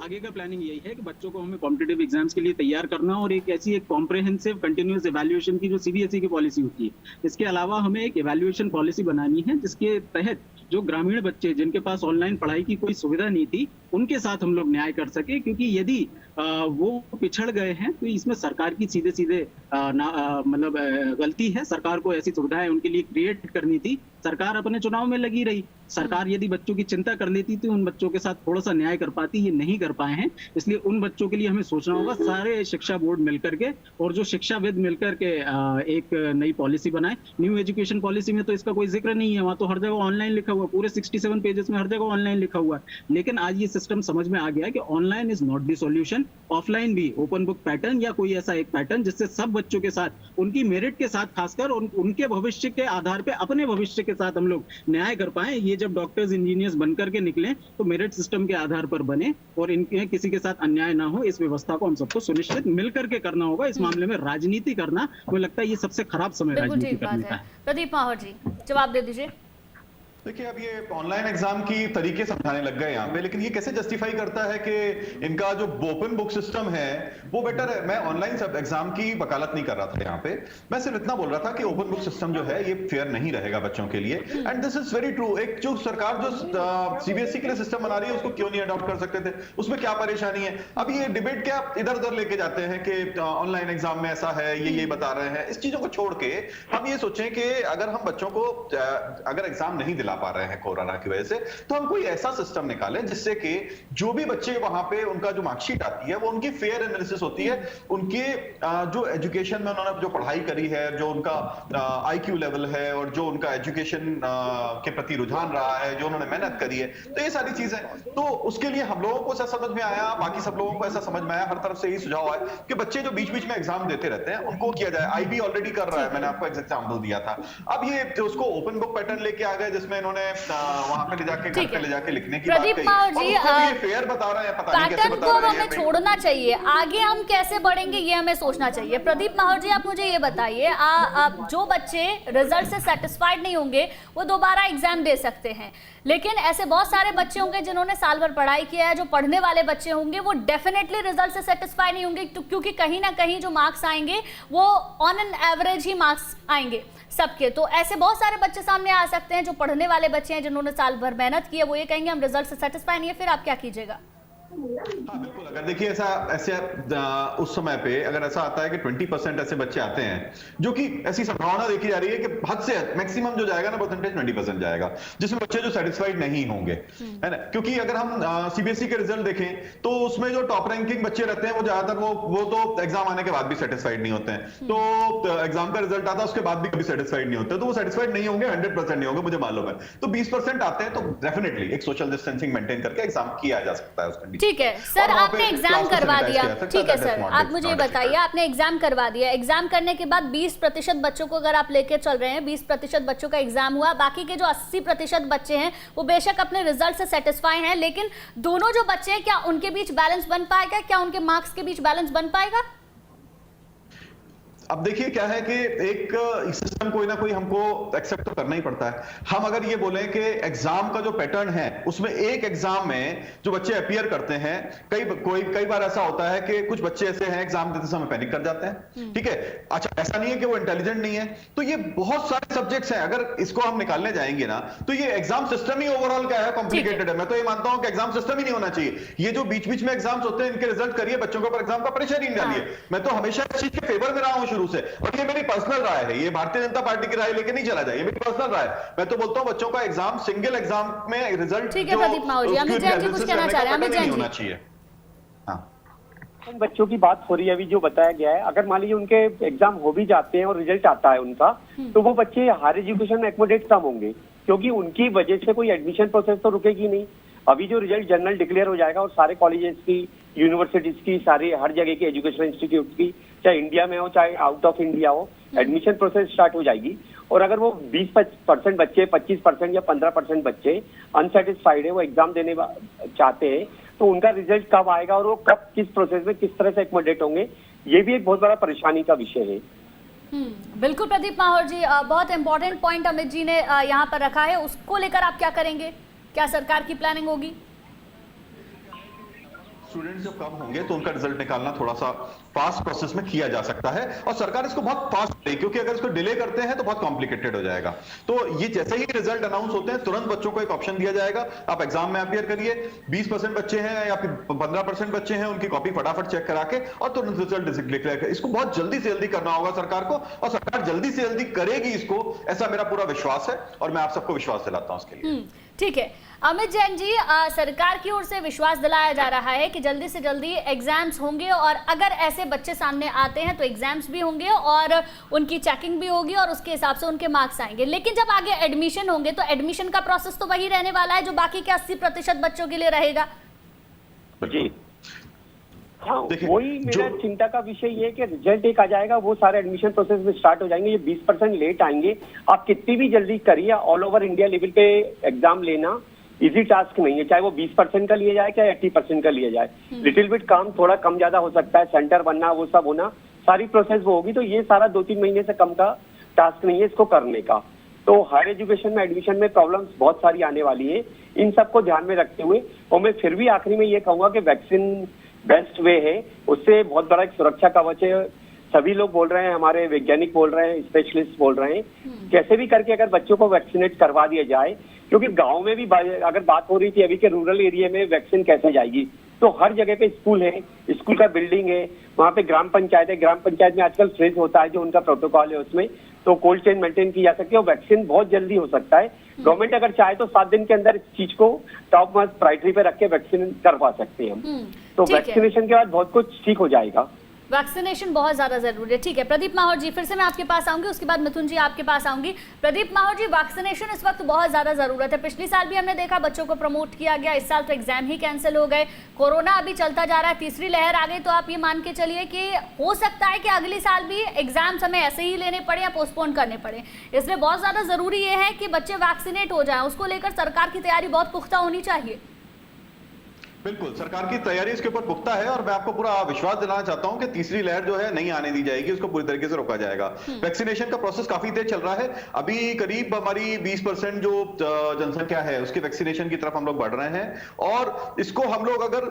आगे का प्लानिंग यही है कि बच्चों को हमें कॉम्पिटिटिव एग्जाम्स के लिए तैयार करना और एक ऐसी एक कॉम्प्रिहेंसिव कंटिन्यूअस इवैल्यूएशन की जो सीबीएसई की पॉलिसी होती है, इसके अलावा हमें एक इवैल्यूएशन पॉलिसी बनानी है जिसके तहत जो ग्रामीण बच्चे जिनके पास ऑनलाइन पढ़ाई की कोई सुविधा नहीं थी उनके साथ हम लोग न्याय कर सके। क्योंकि यदि वो पिछड़ गए हैं तो इसमें सरकार की सीधे सीधे मतलब गलती है। सरकार को ऐसी सुविधाएं उनके लिए क्रिएट करनी थी। सरकार अपने चुनाव में लगी रही। सरकार यदि बच्चों की चिंता कर लेती तो उन बच्चों के साथ थोड़ा सा न्याय कर पाती, ये नहीं कर पाए हैं। इसलिए उन बच्चों के लिए हमें सोचना होगा, सारे शिक्षा बोर्ड मिलकर के और जो शिक्षाविद मिलकर के एक नई पॉलिसी बनाए। न्यू एजुकेशन पॉलिसी में तो इसका कोई जिक्र नहीं है, वहां तो हर जगह ऑनलाइन लिखा हुआ, पूरे 67 पेजेस में हर जगह ऑनलाइन लिखा हुआ है। लेकिन आज ये सिस्टम समझ में आ गया है कि online is not the solution, offline भी ओपन बुक पैटर्न या कोई ऐसा एक पैटर्न जिससे सब बच्चों के साथ उनकी मेरिट के साथ खासकर उनके भविष्य के आधार पे अपने भविष्य के साथ हम लोग न्याय कर पाए। ये जब डॉक्टर्स इंजीनियर्स बनकर के निकले तो मेरिट सिस्टम के आधार पर बने और इनके किसी के साथ अन्याय ना हो, इस व्यवस्था को हम सबको सुनिश्चित मिलकर के करना होगा। इस मामले में राजनीति करना मुझे लगता है ये सबसे खराब समय राजनीति करने का है। प्रदीप माहौर जी, जवाब दे दीजिए। देखिए, अब ये ऑनलाइन एग्जाम की तरीके समझाने लग गए यहाँ पे, लेकिन ये कैसे जस्टिफाई करता है कि इनका जो ओपन बुक सिस्टम है वो बेटर है। मैं ऑनलाइन सब एग्जाम की वकालत नहीं कर रहा था यहाँ पे, मैं सिर्फ इतना बोल रहा था कि ओपन बुक सिस्टम जो है ये फेयर नहीं रहेगा बच्चों के लिए। And this is very true. एक जो सरकार जो सीबीएसई के लिए सिस्टम बना रही है उसको क्यों नहीं अडॉप्ट कर सकते थे, उसमें क्या परेशानी है। अब ये डिबेट क्या इधर उधर लेके जाते हैं कि ऑनलाइन एग्जाम में ऐसा है, ये बता रहे हैं। इस चीजों को छोड़ के हम ये सोचें कि अगर हम बच्चों को अगर एग्जाम नहीं दिला पा रहे हैं कोरोना की वजह से, तो हम कोई ऐसा सिस्टम निकालें जिससे कि जो भी बच्चे वहां पे उनका जो मार्कशीट आती है वो उनकी फेयर एनालिसिस होती है, उनके जो एजुकेशन में उन्होंने जो पढ़ाई करी है, जो उनका आईक्यू लेवल है और जो उनका एजुकेशन के प्रति रुझान रहा है, जो उन्होंने मेहनत करी है, तो ये सारी चीजें। तो उसके लिए हम लोगों को ऐसा समझ में आया, बाकी सब लोगों को ऐसा समझ में आया, हर तरफ से यही सुझाव आया कि बच्चे जो बीच बीच में एग्जाम देते रहते हैं उनको किया जाए। आईबी ऑलरेडी कर रहा है, मैंने आपको एग्जाम्पल दिया था। अब ये उसको ओपन बुक पैटर्न लेके आ गए जिसमें इन्होंने वहां पे ले जाके घर पे ले जाके लिखने की बात कही। प्रदीप माहौर जी, ये फेयर बता रहे हैं, पता नहीं कैसे पैटर्न बता को रहे हैं। हमें छोड़ना चाहिए, आगे हम कैसे बढ़ेंगे ये हमें सोचना चाहिए। प्रदीप माहौर जी, आप मुझे ये बताइए, जो बच्चे रिजल्ट से सेटिस्फाइड नहीं होंगे वो दोबारा एग्जाम दे सकते हैं, लेकिन ऐसे बहुत सारे बच्चे होंगे जिन्होंने साल भर पढ़ाई किया है, जो पढ़ने वाले बच्चे होंगे वो डेफिनेटली रिजल्ट से सेटिस्फाई नहीं होंगे, क्योंकि कहीं ना कहीं जो मार्क्स आएंगे वो on an average he marks आएंगे सबके। तो ऐसे बहुत सारे बच्चे सामने आ सकते हैं जो पढ़ने वाले बच्चे हैं, जिन्होंने साल भर मेहनत की है, वो ये कहेंगे हम रिजल्ट से सेटिस्फाई नहीं है, फिर आप क्या कीजिएगा? हाँ बिल्कुल, अगर देखिए ऐसे उस समय पे अगर ऐसा आता है कि 20% ऐसे बच्चे आते हैं, जो कि ऐसी संभावना देखी जा रही है कि हद से मैक्सिमम जो जाएगा ना परसेंटेज 20% जाएगा, जिसमें बच्चे जो सेटिस्फाइड नहीं होंगे, है ना। क्योंकि अगर हम सीबीएसई के रिजल्ट देखें तो उसमें जो टॉप रैंकिंग बच्चे रहते हैं वो ज्यादातर वो तो एग्जाम आने के बाद भी सेटिस्फाइड नहीं होते हैं। तो एग्जाम का रिजल्ट आता है उसके बाद भी कभी सेटिस्फाइड नहीं होते, तो वो सेटिस्फाइड नहीं होंगे, 100% नहीं होंगे, मुझे मालूम है। तो 20% आते हैं तो डेफिनेटली एक सोशल डिस्टेंसिंग मेंटेन करके एग्जाम किया जा सकता है उसका। ठीक है सर, आपने एग्जाम करवा दिया, ठीक है सर, आप मुझे बताइए, आपने एग्जाम करवा दिया, एग्जाम करने के बाद 20% बच्चों को अगर आप लेकर चल रहे हैं, 20% बच्चों का एग्जाम हुआ, बाकी के जो 80% बच्चे हैं वो बेशक अपने रिजल्ट से सेटिस्फाई हैं, लेकिन दोनों जो बच्चे हैं क्या उनके बीच बैलेंस बन पाएगा, क्या उनके मार्क्स के बीच बैलेंस बन पाएगा? अब देखिए क्या है कि एक सिस्टम कोई ना कोई हमको एक्सेप्ट तो करना ही पड़ता है। हम अगर ये बोलें कि एग्जाम का जो पैटर्न है उसमें एक एग्जाम में जो बच्चे अपीयर करते हैं, कई बार ऐसा होता है कि कुछ बच्चे ऐसे हैं एग्जाम देते समय पैनिक कर जाते हैं, ठीक है। अच्छा, ऐसा नहीं है कि वो इंटेलिजेंट नहीं है। तो ये बहुत सारे सब्जेक्ट्स हैं, अगर इसको हम निकालने जाएंगे ना तो ये एग्जाम सिस्टम ही ओवरऑल क्या है, कॉम्प्लिकेटेड है। मैं तो ये मानता हूं कि एग्जाम सिस्टम ही नहीं होना चाहिए। ये जो बीच बीच में एग्जाम्स होते हैं इनके रिजल्ट करिए, बच्चों के ऊपर एग्जाम का प्रेशर ही नहीं डालिए। मैं तो हमेशा इस चीज के फेवर में रहा हूं शुरू से, और ये मेरी पर्सनल राय है, ये भारतीय जनता पार्टी की राय लेके नहीं चला जाए, ये मेरी पर्सनल राय है। मैं तो बोलता हूं बच्चों का एग्जाम, सिंगल एग्जाम में रिजल्ट ठीक है प्रदीप माहौर जी, अमित जैन जी कुछ कहना चाह रहे हैं। अमित जैन जी, उन बच्चों की बात हो रही है अभी जो बताया गया है, अगर मान लीजिए उनके एग्जाम हो भी जाते हैं और रिजल्ट आता है उनका, तो वो बच्चे हायर एजुकेशन में एकोमोडेट कम होंगे, क्योंकि उनकी वजह से कोई एडमिशन प्रोसेस तो रुकेगी नहीं। अभी जो रिजल्ट जनरल डिक्लेयर हो जाएगा और सारे कॉलेजेस की, यूनिवर्सिटीज की, सारी हर जगह की एजुकेशनल इंस्टीट्यूट की, चाहे इंडिया में हो चाहे आउट ऑफ इंडिया हो, एडमिशन प्रोसेस स्टार्ट हो जाएगी। और अगर वो 20% बच्चे, 25% या 15% बच्चे अनसेटिस्फाइड है, वो एग्जाम देने चाहते हैं, तो उनका रिजल्ट कब आएगा और वो कब किस प्रोसेस में किस तरह से एकोमोडेट होंगे, ये भी एक बहुत बड़ा परेशानी का विषय है। बिल्कुल प्रदीप माहौर जी, बहुत इंपॉर्टेंट पॉइंट अमित जी ने यहाँ पर रखा है, उसको लेकर आप क्या करेंगे? क्या सरकार की प्लानिंग होगी? स्टूडेंट्स जब कम होंगे तो उनका रिजल्ट निकालना थोड़ा सा फास्ट प्रोसेस में किया जा सकता है, और सरकार इसको बहुत फास्ट करेगी, क्योंकि अगर इसको डिले करते हैं तो बहुत कॉम्प्लिकेटेड हो जाएगा। तो ये जैसे ही रिजल्ट अनाउंस होते हैं तुरंत बच्चों को एक ऑप्शन दिया जाएगा, आप एग्जाम में अपीयर करिए। 20% बच्चे हैं या फिर 15% बच्चे हैं, उनकी कॉपी फटाफट चेक करा के और तुरंत रिजल्ट डिक्लेयर करें। इसको बहुत जल्दी से जल्दी करना होगा सरकार को, और सरकार जल्दी से जल्दी करेगी इसको, ऐसा मेरा पूरा विश्वास है, और मैं आप सबको विश्वास दिलाता हूं इसके लिए। ठीक है अमित जैन जी, सरकार की ओर से विश्वास दिलाया जा रहा है कि जल्दी से जल्दी एग्जाम्स होंगे, और अगर ऐसे बच्चे सामने आते हैं तो एग्जाम्स भी होंगे और उनकी चेकिंग भी होगी और उसके हिसाब से उनके मार्क्स आएंगे। लेकिन जब आगे एडमिशन होंगे तो एडमिशन का प्रोसेस तो वही रहने वाला है जो बाकी के 80% बच्चों के लिए रहेगा। जी हाँ, वही मेरा चिंता का विषय ये है कि रिजल्ट एक आ जाएगा, वो सारे एडमिशन प्रोसेस में स्टार्ट हो जाएंगे, ये 20% लेट आएंगे। आप कितनी भी जल्दी करिए, ऑल ओवर इंडिया लेवल पे एग्जाम लेना इजी टास्क नहीं है, चाहे वो 20% का लिया जाए चाहे 80% का लिया जाए। लिटिल बिट काम थोड़ा कम ज्यादा हो सकता है, सेंटर बनना वो सब होना, सारी प्रोसेस वो होगी। तो ये सारा 2-3 महीने से कम का टास्क नहीं है इसको करने का। तो हायर एजुकेशन में एडमिशन में प्रॉब्लम्स बहुत सारी आने वाली है, इन सबको ध्यान में रखते हुए। और मैं फिर भी आखिरी में ये कहूंगा कि वैक्सीन बेस्ट वे है, उससे बहुत बड़ा एक सुरक्षा कवच है। सभी लोग बोल रहे हैं, हमारे वैज्ञानिक बोल रहे हैं, स्पेशलिस्ट बोल रहे हैं, कैसे भी करके अगर बच्चों को वैक्सीनेट करवा दिया जाए, क्योंकि गांव में भी अगर बात हो रही थी अभी के रूरल एरिया में वैक्सीन कैसे जाएगी, तो हर जगह पे स्कूल है, स्कूल का बिल्डिंग है, वहाँ पे ग्राम पंचायत है, ग्राम पंचायत में आजकल फ्रिज होता है जो उनका प्रोटोकॉल है, उसमें तो कोल्ड चेन मेंटेन की जा सकती है और वैक्सीन बहुत जल्दी हो सकता है। गवर्नमेंट अगर चाहे तो 7 दिन के अंदर इस चीज को टॉप मोस्ट प्रायोरिटी पे रख के वैक्सीन करवा सकते हैं हम। तो वैक्सीनेशन के बाद बहुत कुछ ठीक हो जाएगा। वैक्सीनेशन बहुत ज्यादा जरूरी है। ठीक है प्रदीप माहौर जी, फिर से मैं आपके पास आऊंगी, उसके बाद मिथुन जी आपके पास आऊंगी। प्रदीप माहौर जी, वैक्सीनेशन इस वक्त बहुत ज्यादा जरूरत है। पिछली साल भी हमने देखा बच्चों को प्रमोट किया गया, इस साल तो एग्जाम ही कैंसिल हो गए, कोरोना अभी चलता जा रहा है, तीसरी लहर आ गई, तो आप ये मान के चलिए कि हो सकता है कि अगली साल भी एग्जाम्स हमें ऐसे ही लेने पड़े या पोस्टपोन करने पड़े। इसलिए बहुत ज्यादा जरूरी ये है कि बच्चे वैक्सीनेट हो जाए, उसको लेकर सरकार की तैयारी बहुत पुख्ता होनी चाहिए। बिल्कुल, सरकार की तैयारी इसके ऊपर पुख्ता है, और मैं आपको पूरा विश्वास दिलाना चाहता हूं कि तीसरी लहर जो है नहीं आने दी जाएगी, उसको पूरी तरीके से रोका जाएगा। वैक्सीनेशन का प्रोसेस काफी तेज चल रहा है, अभी करीब हमारी 20% जो जनसंख्या है उसकी वैक्सीनेशन की तरफ हम लोग बढ़ रहे हैं। और इसको हम लोग अगर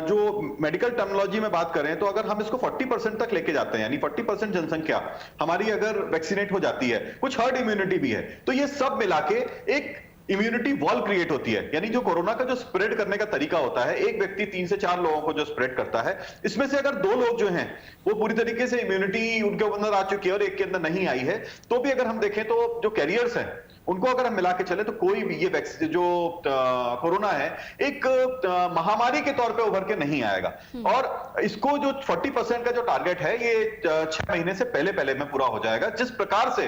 जो मेडिकल टर्मिनोलॉजी में बात करें तो अगर हम इसको 40% तक लेके जाते हैं, यानी 40% जनसंख्या हमारी अगर वैक्सीनेट हो जाती है, कुछ हर्ड इम्यूनिटी भी है, तो ये सब मिला के एक इम्यूनिटी वॉल क्रिएट होती है। यानी जो कोरोना का जो स्प्रेड करने का तरीका होता है, एक व्यक्ति 3 से 4 लोगों को जो स्प्रेड करता है, इसमें से अगर 2 लोग जो हैं वो पूरी तरीके से इम्यूनिटी उनके अंदर आ चुकी है और एक के अंदर नहीं आई है, तो भी अगर हम देखें तो जो कैरियर्स हैं उनको अगर हम मिला के चले तो कोई भी ये जो कोरोना है एक महामारी के तौर पे उभर के नहीं आएगा। और इसको जो 40% का जो टारगेट है ये 6 महीने से पहले में पूरा हो जाएगा, जिस प्रकार से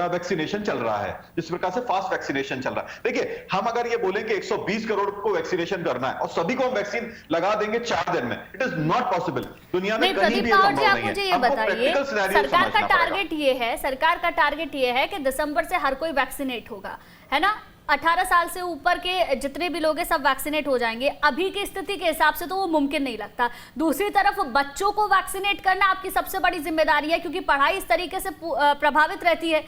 वैक्सीनेशन चल रहा है, जिस प्रकार से फास्ट वैक्सीनेशन चल रहा है। देखिए, हम अगर ये बोलें कि 120 करोड़ को वैक्सीनेशन करना है और सभी को हम वैक्सीन लगा देंगे 4 दिन में, इट इज नॉट पॉसिबल। दुनिया में कहीं भी संभव नहीं है। मुझे ये बताइए, सरकार का टारगेट ये है कि दिसंबर से हर कोई वैक्सीनेट होगा, है ना? 18 साल से ऊपर के जितने भी लोग हैं सब वैक्सीनेट हो जाएंगे। अभी की स्थिति के हिसाब से तो वो मुमकिन नहीं लगता। दूसरी तरफ बच्चों को वैक्सीनेट करना आपकी सबसे बड़ी जिम्मेदारी है, क्योंकि पढ़ाई इस तरीके से प्रभावित रहती है।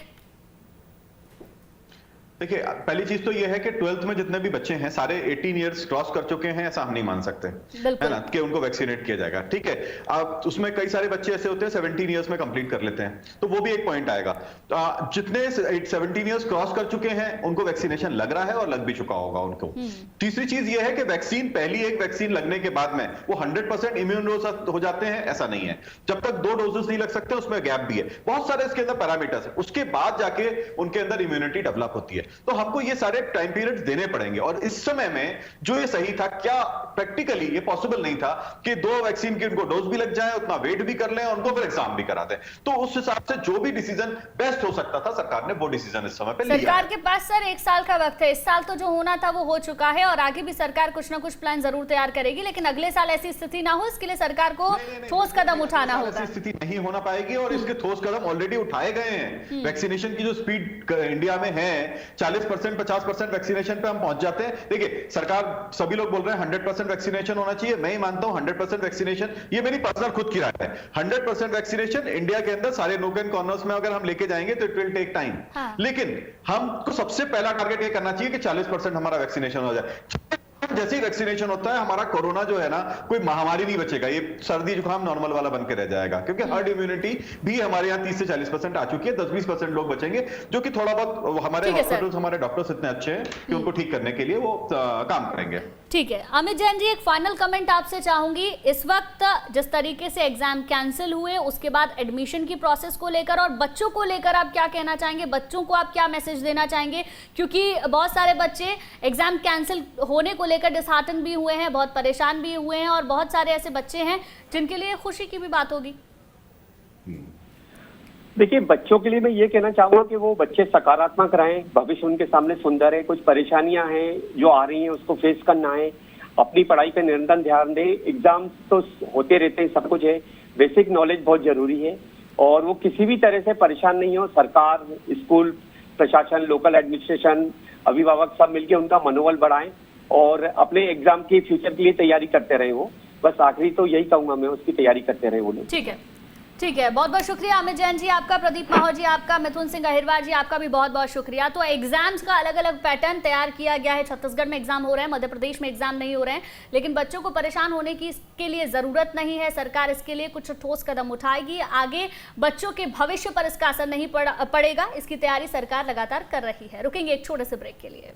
देखिए, पहली चीज तो ये है कि 12th में जितने भी बच्चे हैं सारे 18 इयर्स क्रॉस कर चुके हैं, ऐसा हम नहीं मान सकते, है ना, कि उनको वैक्सीनेट किया जाएगा। ठीक है, अब उसमें कई सारे बच्चे ऐसे होते हैं 17 इयर्स में कंप्लीट कर लेते हैं, तो वो भी एक पॉइंट आएगा। जितने 17 इयर्स क्रॉस कर चुके हैं उनको वैक्सीनेशन लग रहा है और लग भी चुका होगा उनको। तीसरी चीज ये है कि वैक्सीन, पहली एक वैक्सीन लगने के बाद में वो 100% इम्यून हो जाते हैं, ऐसा नहीं है। जब तक 2 डोजेस नहीं लग सकते उसमें गैप भी है, बहुत सारे इसके अंदर पैरामीटर्स है, उसके बाद जाके उनके अंदर इम्यूनिटी डेवलप होती है। तो हमको ये सारे टाइम पीरियड्स देने पड़ेंगे, और इस समय में जो ये सही था, क्या प्रैक्टिकली ये पॉसिबल नहीं था कि 2 वैक्सीन की उनको डोज भी लग जाए, उतना वेट भी कर लें और उनको फिर एग्जाम भी करा दें। तो उस हिसाब से जो भी डिसीजन बेस्ट हो सकता था सरकार ने वो डिसीजन इस समय पे लिया। सरकार के पास सर 1 साल का वक्त है, इस साल तो जो होना था वो हो चुका है और आगे भी सरकार कुछ ना कुछ प्लान जरूर तैयार करेगी, लेकिन अगले साल ऐसी स्थिति ना हो, इसके लिए सरकार को ठोस कदम उठाना होगा। ऐसी स्थिति नहीं होना पाएगी और इसके ठोस कदम ऑलरेडी उठाए गए हैं। वैक्सीनेशन की जो स्पीड इंडिया में है 40% 50% वैक्सीनेशन पे हम पहुंच जाते हैं। देखिए, सरकार, सभी लोग बोल रहे हैं 100% वैक्सीनेशन होना चाहिए, मैं ही मानता हूं 100% वैक्सीनेशन, ये मेरी पर्सनल खुद की राय है। 100% वैक्सीनेशन इंडिया के अंदर सारे नोक एंड कॉर्नर्स में अगर हम लेके जाएंगे तो इट विल टेक टाइम, लेकिन हमको सबसे पहला टारगेट ये करना चाहिए कि 40% हमारा वैक्सीनेशन हो जाए। जैसे ही वैक्सीनेशन होता है हमारा कोरोना जो है ना, कोई महामारी नहीं बचेगा, ये सर्दी जुकाम नॉर्मल वाला बन के रह जाएगा, क्योंकि हर्ड इम्यूनिटी भी हमारे यहाँ 30 से 40% आ चुकी है। 10-20% लोग बचेंगे, जो कि थोड़ा बहुत हमारे हॉस्पिटल्स, हमारे डॉक्टर्स इतने अच्छे हैं कि उनको ठीक करने के लिए वो काम करेंगे। ठीक है, अमित जैन जी, एक फाइनल कमेंट आपसे चाहूंगी। इस वक्त जिस तरीके से एग्जाम कैंसिल हुए, उसके बाद एडमिशन की प्रोसेस को लेकर और बच्चों को लेकर आप क्या कहना चाहेंगे? बच्चों को आप क्या मैसेज देना चाहेंगे? क्योंकि बहुत सारे बच्चे एग्जाम कैंसिल होने को लेकर डिसहार्टन भी हुए हैं, बहुत परेशान भी हुए हैं, और बहुत सारे ऐसे बच्चे हैं जिनके लिए खुशी की भी बात होगी। देखिए, बच्चों के लिए मैं ये कहना चाहूंगा कि वो बच्चे सकारात्मक रहें, भविष्य उनके सामने सुंदर है। कुछ परेशानियां हैं जो आ रही हैं उसको फेस करना है, अपनी पढ़ाई पे निरंतर ध्यान दें। एग्जाम तो होते रहते हैं, सब कुछ है, बेसिक नॉलेज बहुत जरूरी है, और वो किसी भी तरह से परेशान नहीं हो। सरकार, स्कूल प्रशासन, लोकल एडमिनिस्ट्रेशन, अभिभावक सब मिलकर उनका मनोबल बढ़ाएं और अपने एग्जाम की फ्यूचर के लिए तैयारी करते रहे। वो बस आखिरी तो यही कहूंगा मैं, उसकी तैयारी करते रहे वो लोग। ठीक है, ठीक है, बहुत बहुत शुक्रिया अमित जैन जी आपका, प्रदीप माहौर जी आपका, मिथुन सिंह अहिरवार जी आपका भी बहुत बहुत शुक्रिया। तो एग्जाम्स का अलग अलग पैटर्न तैयार किया गया है। छत्तीसगढ़ में एग्जाम हो रहे हैं, मध्य प्रदेश में एग्जाम नहीं हो रहे हैं, लेकिन बच्चों को परेशान होने की इसके लिए जरूरत नहीं है। सरकार इसके लिए कुछ ठोस कदम उठाएगी। आगे बच्चों के भविष्य पर इसका असर नहीं पड़ेगा, इसकी तैयारी सरकार लगातार कर रही है। रुकेंगे एक छोटे से ब्रेक के लिए।